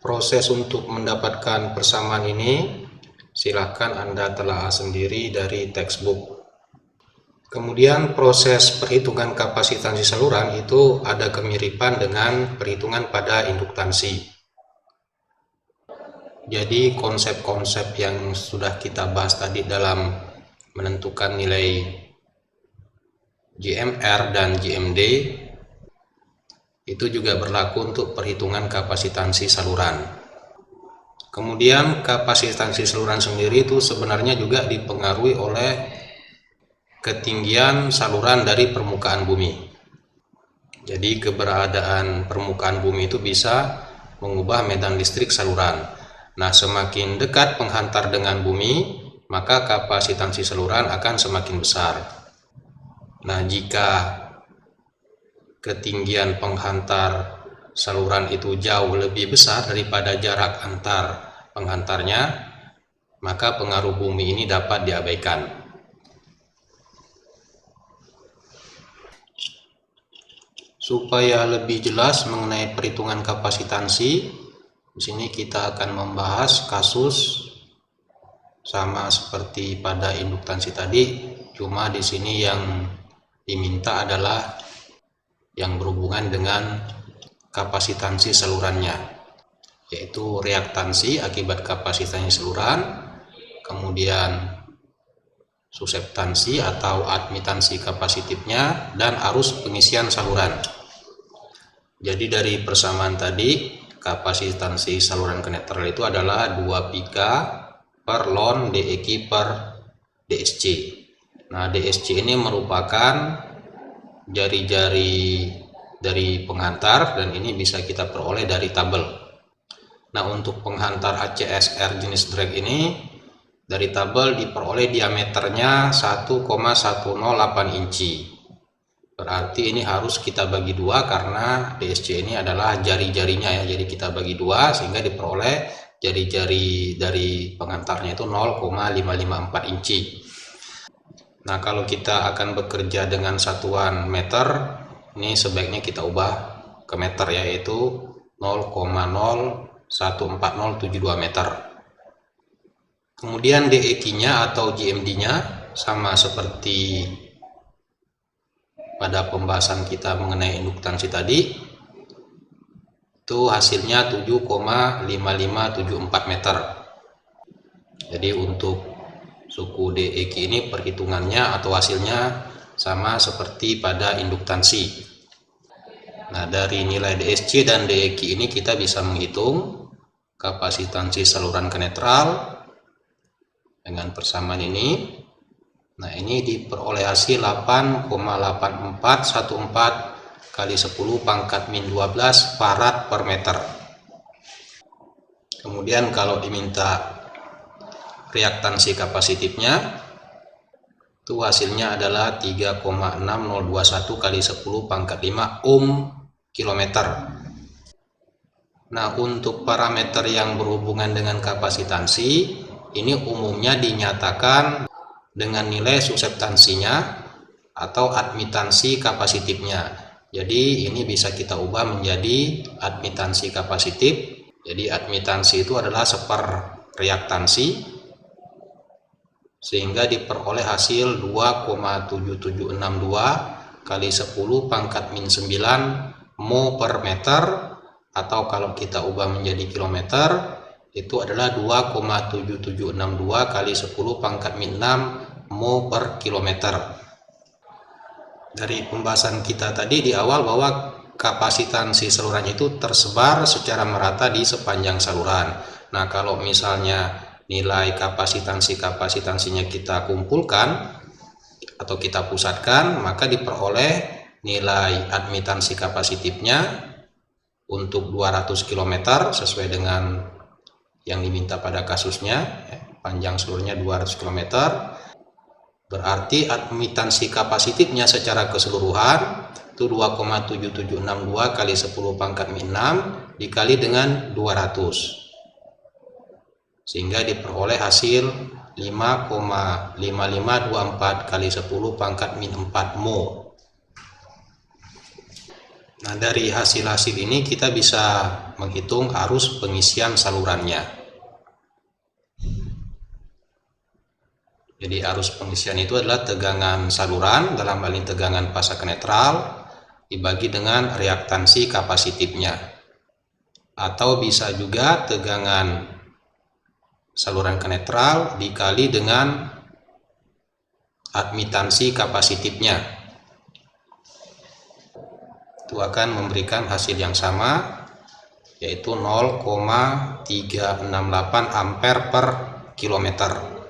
Proses untuk mendapatkan persamaan ini silakan Anda telah sendiri dari textbook. Kemudian proses perhitungan kapasitansi saluran itu ada kemiripan dengan perhitungan pada induktansi. Jadi konsep-konsep yang sudah kita bahas tadi dalam menentukan nilai GMR dan GMD itu juga berlaku untuk perhitungan kapasitansi saluran. Kemudian kapasitansi saluran sendiri itu sebenarnya juga dipengaruhi oleh ketinggian saluran dari permukaan bumi. Jadi keberadaan permukaan bumi itu bisa mengubah medan listrik saluran. Nah, semakin dekat penghantar dengan bumi, maka kapasitansi saluran akan semakin besar. Nah, jika ketinggian penghantar saluran itu jauh lebih besar daripada jarak antar penghantarnya, maka pengaruh bumi ini dapat diabaikan. Supaya lebih jelas mengenai perhitungan kapasitansi, di sini kita akan membahas kasus sama seperti pada induktansi tadi, cuma di sini yang diminta adalah yang berhubungan dengan kapasitansi salurannya, yaitu reaktansi akibat kapasitansi saluran, kemudian suseptansi atau admitansi kapasitifnya, dan arus pengisian saluran. Jadi dari persamaan tadi, kapasitansi saluran ke netral itu adalah 2 pika per ln DEQ per DSC. Nah, DSC ini merupakan jari-jari dari penghantar dan ini bisa kita peroleh dari tabel. Nah, untuk penghantar HCSR jenis drag ini dari tabel diperoleh diameternya 1,108 inci. Berarti ini harus kita bagi 2 karena DSC ini adalah jari-jarinya ya. Jadi kita bagi 2 sehingga diperoleh jari-jari dari penghantarnya itu 0,554 inci. Nah, kalau kita akan bekerja dengan satuan meter, ini sebaiknya kita ubah ke meter ya, yaitu 0,0140072 meter. Kemudian DEQ-nya atau GMD-nya sama seperti pada pembahasan kita mengenai induktansi tadi, itu hasilnya 7,5574 meter. Jadi untuk suku DEQ ini perhitungannya atau hasilnya sama seperti pada induktansi. Nah, dari nilai DSC dan DEQ ini kita bisa menghitung kapasitansi saluran ke netral dengan persamaan ini. Nah, ini diperoleh hasil 8,8414 kali 10 pangkat min 12 farad per meter. Kemudian kalau diminta reaktansi kapasitifnya, itu hasilnya adalah 3,6021 kali 10 pangkat 5 ohm kilometer. Nah, untuk parameter yang berhubungan dengan kapasitansi, ini umumnya dinyatakan dengan nilai suseptansinya atau admitansi kapasitifnya. Jadi ini bisa kita ubah menjadi admitansi kapasitif. Jadi admitansi itu adalah seper reaktansi, sehingga diperoleh hasil 2,7762 kali 10 pangkat min 9 mol per meter, atau kalau kita ubah menjadi kilometer itu adalah 2,7762 kali 10 pangkat min 6 mol per kilometer. Dari pembahasan kita tadi di awal bahwa kapasitansi saluran itu tersebar secara merata di sepanjang saluran. Nah, kalau misalnya nilai kapasitansinya kita kumpulkan atau kita pusatkan, maka diperoleh nilai admitansi kapasitifnya untuk 200 km sesuai dengan yang diminta pada kasusnya, panjang seluruhnya 200 km. Berarti admitansi kapasitifnya secara keseluruhan itu 2,7762 kali 10 pangkat min 6 dikali dengan 200, sehingga diperoleh hasil 5,5524 kali 10 pangkat min 4 mol. Nah, dari hasil-hasil ini kita bisa menghitung arus pengisian salurannya. Jadi arus pengisian itu adalah tegangan saluran, dalam hal ini tegangan pasang netral, dibagi dengan reaktansi kapasitifnya. Atau bisa juga tegangan saluran ke netral dikali dengan admitansi kapasitifnya. Itu akan memberikan hasil yang sama, yaitu 0,368 ampere per kilometer.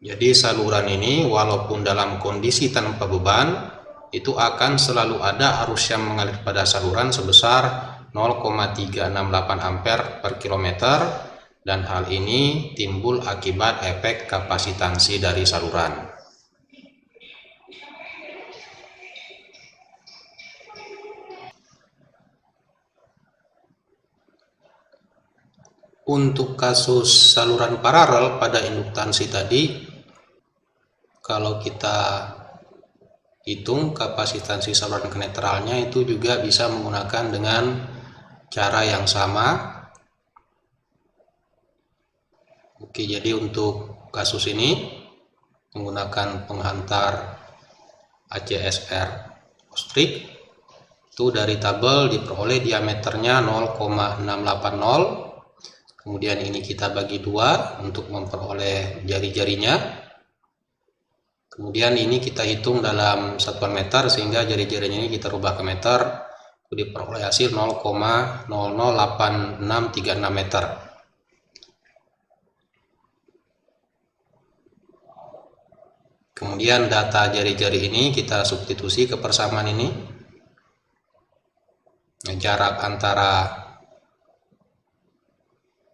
Jadi saluran ini walaupun dalam kondisi tanpa beban, itu akan selalu ada arus yang mengalir pada saluran sebesar 0,368 ampere per kilometer, dan hal ini timbul akibat efek kapasitansi dari saluran. Untuk kasus saluran paralel pada induktansi tadi, kalau kita hitung kapasitansi saluran ke netralnya itu juga bisa menggunakan dengan cara yang sama. Oke, jadi untuk kasus ini menggunakan penghantar ACSR Ostrich, itu dari tabel diperoleh diameternya 0,680. Kemudian ini kita bagi dua untuk memperoleh jari-jarinya. Kemudian ini kita hitung dalam satuan meter, sehingga jari-jarinya ini kita rubah ke meter. Itu diperoleh hasil 0,008636 meter. Kemudian data jari-jari ini kita substitusi ke persamaan ini. Jarak antara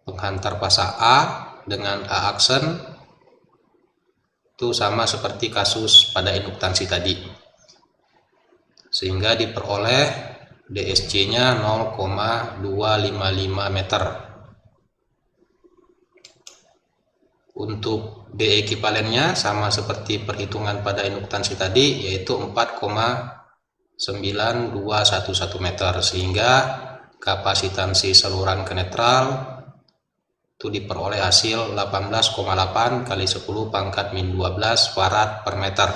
penghantar fasa A dengan A aksen itu sama seperti kasus pada induktansi tadi, sehingga diperoleh DSC-nya 0,255 meter. Untuk D ekivalennya sama seperti perhitungan pada induktansi tadi, yaitu 4,9211 meter, sehingga kapasitansi saluran ke netral itu diperoleh hasil 18,8 kali 10 pangkat min 12 farad per meter.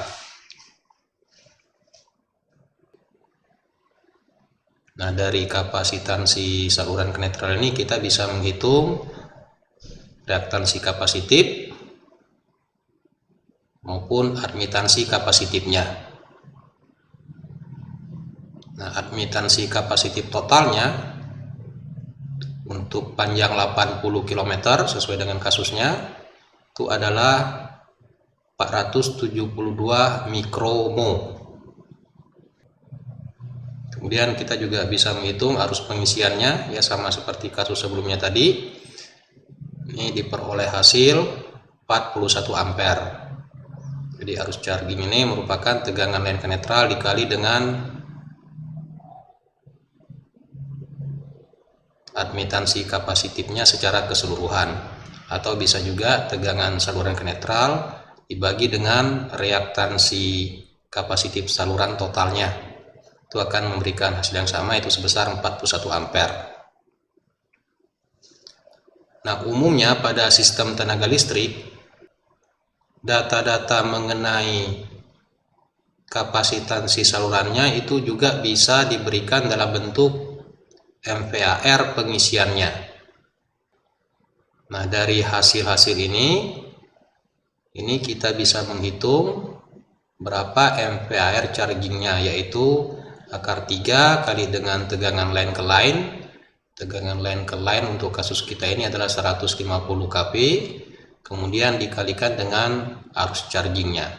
Nah, dari kapasitansi saluran ke netral ini kita bisa menghitung reaktansi kapasitif maupun admitansi kapasitifnya. Nah, admitansi kapasitif totalnya untuk panjang 80 km sesuai dengan kasusnya itu adalah 472 mikromol. Kemudian kita juga bisa menghitung arus pengisiannya, ya sama seperti kasus sebelumnya tadi. Ini diperoleh hasil 41 ampere. Jadi arus charging ini merupakan tegangan line ke netral dikali dengan admitansi kapasitifnya secara keseluruhan, atau bisa juga tegangan saluran ke netral dibagi dengan reaktansi kapasitif saluran totalnya. Itu akan memberikan hasil yang sama, itu sebesar 41 ampere. Nah, umumnya pada sistem tenaga listrik, data-data mengenai kapasitansi salurannya itu juga bisa diberikan dalam bentuk MVAR pengisiannya. Nah, dari hasil-hasil ini kita bisa menghitung berapa MVAR chargingnya, yaitu akar 3 kali dengan tegangan line ke line. Tegangan line ke line untuk kasus kita ini adalah 150 kV, kemudian dikalikan dengan arus chargingnya.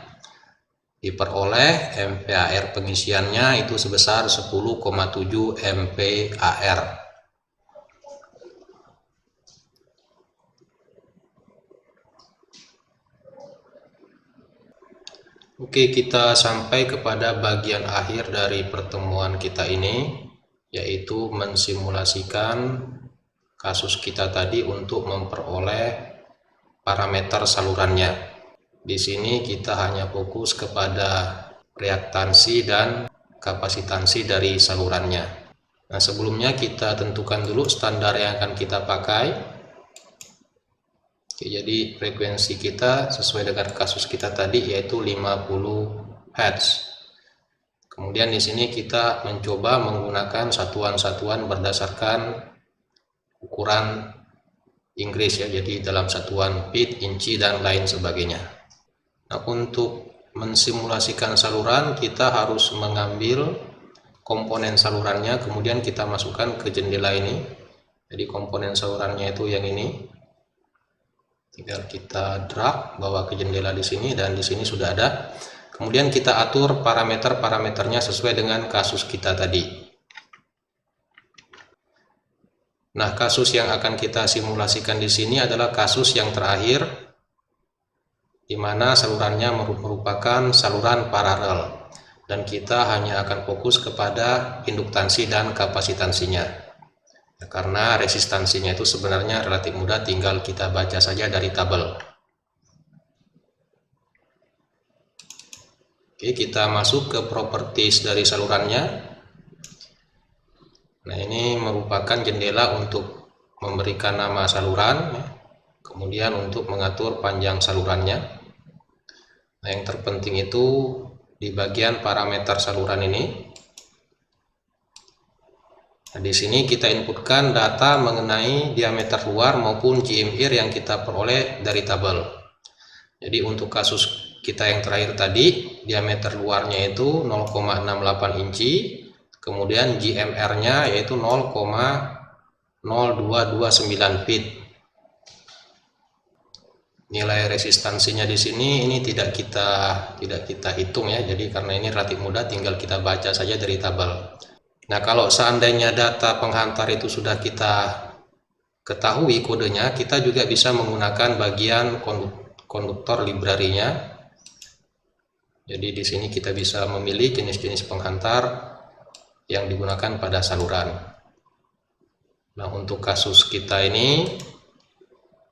Diperoleh MVAR pengisiannya itu sebesar 10,7 MVAR. Oke, kita sampai kepada bagian akhir dari pertemuan kita ini, yaitu mensimulasikan kasus kita tadi untuk memperoleh parameter salurannya. Di sini kita hanya fokus kepada reaktansi dan kapasitansi dari salurannya. Nah, sebelumnya kita tentukan dulu standar yang akan kita pakai. Oke, jadi frekuensi kita sesuai dengan kasus kita tadi, yaitu 50 Hz. Kemudian di sini kita mencoba menggunakan satuan-satuan berdasarkan ukuran Inggris, ya, jadi dalam satuan feet, inci, dan lain sebagainya. Nah, untuk mensimulasikan saluran kita harus mengambil komponen salurannya, kemudian kita masukkan ke jendela ini. Jadi komponen salurannya itu yang ini. Tinggal kita drag bawa ke jendela di sini, dan di sini sudah ada. Kemudian kita atur parameter-parameternya sesuai dengan kasus kita tadi. Nah, kasus yang akan kita simulasikan di sini adalah kasus yang terakhir, di mana salurannya merupakan saluran paralel, dan kita hanya akan fokus kepada induktansi dan kapasitansinya. Ya, karena resistansinya itu sebenarnya relatif mudah, tinggal kita baca saja dari tabel. Oke, kita masuk ke properties dari salurannya. Nah, ini merupakan jendela untuk memberikan nama saluran, kemudian untuk mengatur panjang salurannya. Nah, yang terpenting itu di bagian parameter saluran ini. Nah, di sini kita inputkan data mengenai diameter luar maupun GMR yang kita peroleh dari tabel. Jadi untuk kasus kita yang terakhir tadi, diameter luarnya itu 0,68 inci, kemudian GMR-nya yaitu 0,0229 feet. Nilai resistansinya di sini ini tidak kita hitung, ya. Jadi karena ini relatif mudah, tinggal kita baca saja dari tabel. Nah, kalau seandainya data penghantar itu sudah kita ketahui kodenya, kita juga bisa menggunakan bagian konduktor library-nya. Jadi di sini kita bisa memilih jenis-jenis penghantar yang digunakan pada saluran. Nah, untuk kasus kita ini,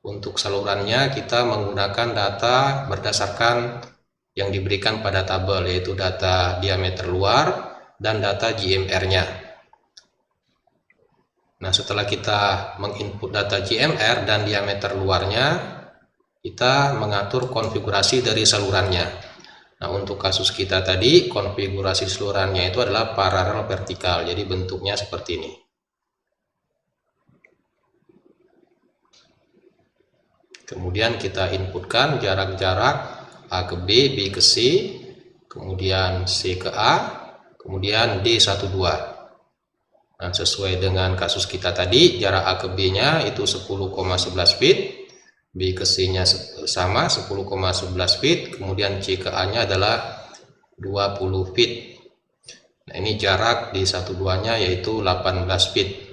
untuk salurannya kita menggunakan data berdasarkan yang diberikan pada tabel, yaitu data diameter luar dan data GMR-nya. Nah, setelah kita menginput data GMR dan diameter luarnya, kita mengatur konfigurasi dari salurannya. Nah, untuk kasus kita tadi, konfigurasi salurannya itu adalah paralel vertikal, jadi bentuknya seperti ini. Kemudian kita inputkan jarak-jarak A ke B, B ke C, kemudian C ke A, kemudian D12. Nah, sesuai dengan kasus kita tadi, jarak A ke B-nya itu 10,11 feet, B ke C-nya sama 10,11 feet, kemudian C ke A-nya adalah 20 feet. Nah, ini jarak di 1-2-nya yaitu 18 feet.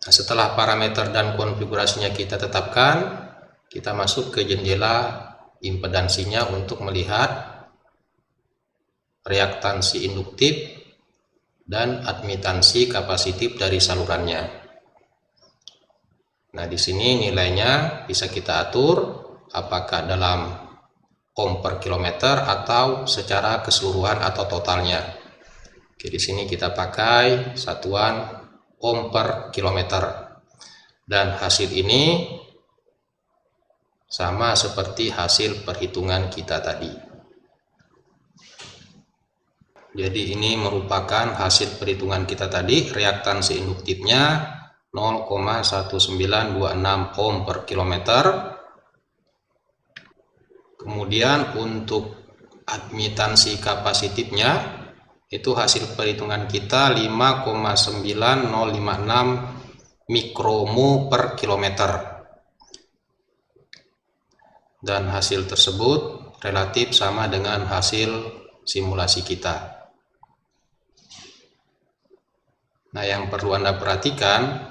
Nah, setelah parameter dan konfigurasinya kita tetapkan, kita masuk ke jendela impedansinya untuk melihat reaktansi induktif dan admitansi kapasitif dari salurannya. Nah, di sini nilainya bisa kita atur apakah dalam ohm per kilometer atau secara keseluruhan atau totalnya. Oke, di sini kita pakai satuan ohm per kilometer. Dan hasil ini sama seperti hasil perhitungan kita tadi. Jadi ini merupakan hasil perhitungan kita tadi, reaktansi induktifnya 0,1926 ohm per kilometer. Kemudian untuk admitansi kapasitifnya itu hasil perhitungan kita 5,9056 mikromu per kilometer. Dan hasil tersebut relatif sama dengan hasil simulasi kita. Nah, yang perlu Anda perhatikan,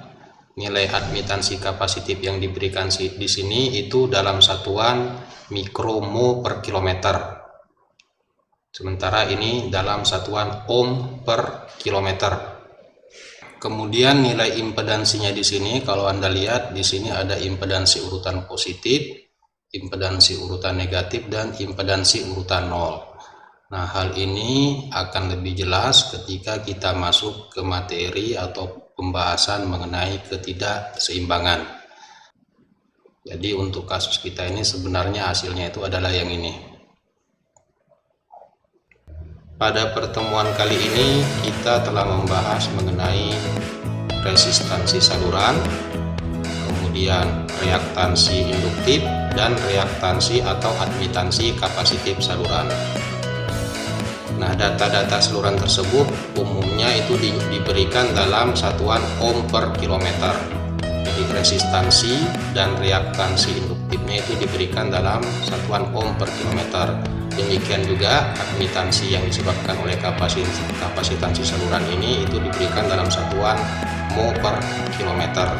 nilai admitansi kapasitif yang diberikan di sini itu dalam satuan mikromu per kilometer. Sementara ini dalam satuan ohm per kilometer. Kemudian nilai impedansinya di sini, kalau Anda lihat di sini ada impedansi urutan positif, impedansi urutan negatif, dan impedansi urutan 0. Nah, hal ini akan lebih jelas ketika kita masuk ke materi atau pembahasan mengenai ketidakseimbangan. Jadi untuk kasus kita ini sebenarnya hasilnya itu adalah yang ini. Pada pertemuan kali ini kita telah membahas mengenai resistansi saluran, kemudian reaktansi induktif, dan reaktansi atau admitansi kapasitif saluran. Nah, data-data saluran tersebut umumnya itu diberikan dalam satuan ohm per kilometer. Jadi resistansi dan reaktansi induktifnya itu diberikan dalam satuan ohm per kilometer. Demikian juga admitansi yang disebabkan oleh kapasitansi saluran ini itu diberikan dalam satuan mho per kilometer.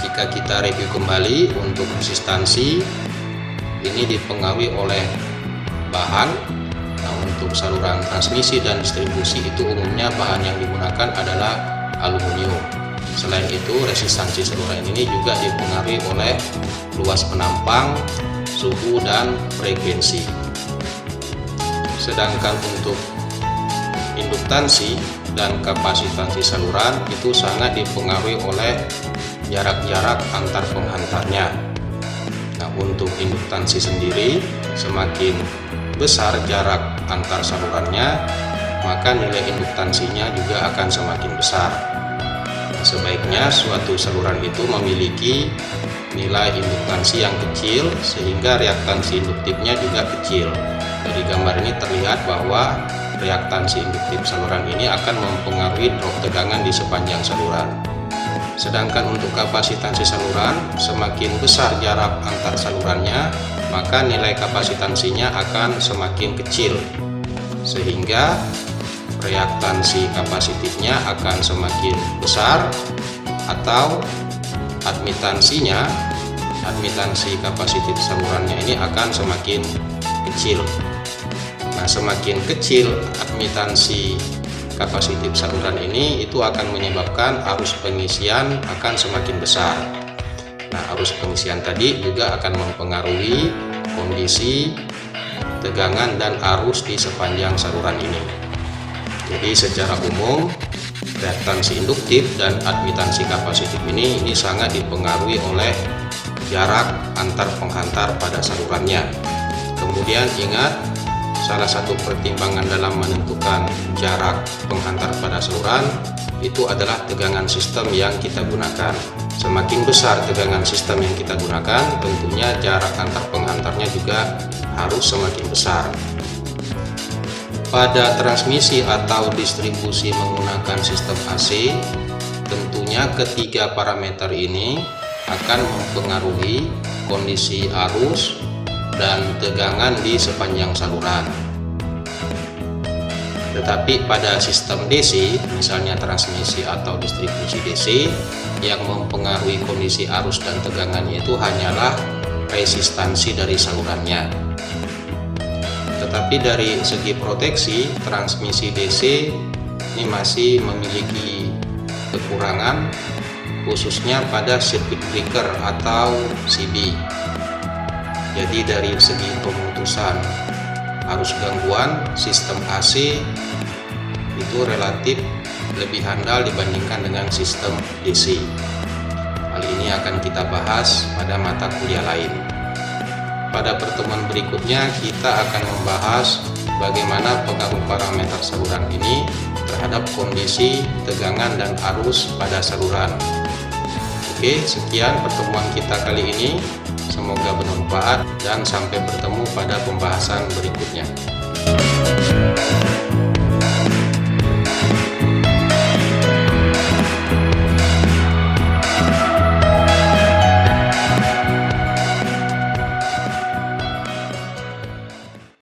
Jika kita review kembali untuk resistansi, ini dipengaruhi oleh bahan. Nah, untuk saluran transmisi dan distribusi itu umumnya bahan yang digunakan adalah aluminium. Selain itu, resistansi saluran ini juga dipengaruhi oleh luas penampang, suhu, dan frekuensi. Sedangkan untuk induktansi dan kapasitansi saluran itu sangat dipengaruhi oleh jarak-jarak antar penghantarnya. Nah, untuk induktansi sendiri, semakin besar jarak antar salurannya, maka nilai induktansinya juga akan semakin besar. Nah, sebaiknya suatu saluran itu memiliki nilai induktansi yang kecil sehingga reaktansi induktifnya juga kecil. Dari gambar ini terlihat bahwa reaktansi induktif saluran ini akan mempengaruhi drop tegangan di sepanjang saluran. Sedangkan untuk kapasitansi saluran, semakin besar jarak antar salurannya, maka nilai kapasitansinya akan semakin kecil, sehingga reaktansi kapasitifnya akan semakin besar, atau admitansi kapasitif salurannya ini akan semakin kecil. Nah, semakin kecil admitansi kapasitif saluran ini itu akan menyebabkan arus pengisian akan semakin besar. Nah, arus pengisian tadi juga akan mempengaruhi kondisi tegangan dan arus di sepanjang saluran ini. Jadi secara umum reaktansi induktif dan admitansi kapasitif ini sangat dipengaruhi oleh jarak antar penghantar pada salurannya. Kemudian ingat, salah satu pertimbangan dalam menentukan jarak penghantar pada saluran itu adalah tegangan sistem yang kita gunakan. Semakin besar tegangan sistem yang kita gunakan, tentunya jarak antar penghantarnya juga harus semakin besar. Pada transmisi atau distribusi menggunakan sistem AC, tentunya ketiga parameter ini akan mempengaruhi kondisi arus dan tegangan di sepanjang saluran. Tetapi pada sistem DC, misalnya transmisi atau distribusi DC, yang mempengaruhi kondisi arus dan tegangannya itu hanyalah resistansi dari salurannya. Tetapi dari segi proteksi, transmisi DC ini masih memiliki kekurangan, khususnya pada circuit breaker atau CB. Jadi dari segi pemutusan arus gangguan, sistem AC itu relatif lebih handal dibandingkan dengan sistem DC. Hal ini akan kita bahas pada mata kuliah lain. Pada pertemuan berikutnya kita akan membahas bagaimana pengaruh parameter saluran ini terhadap kondisi tegangan dan arus pada saluran. Oke, sekian pertemuan kita kali ini. Semoga bermanfaat dan sampai bertemu pada pembahasan berikutnya.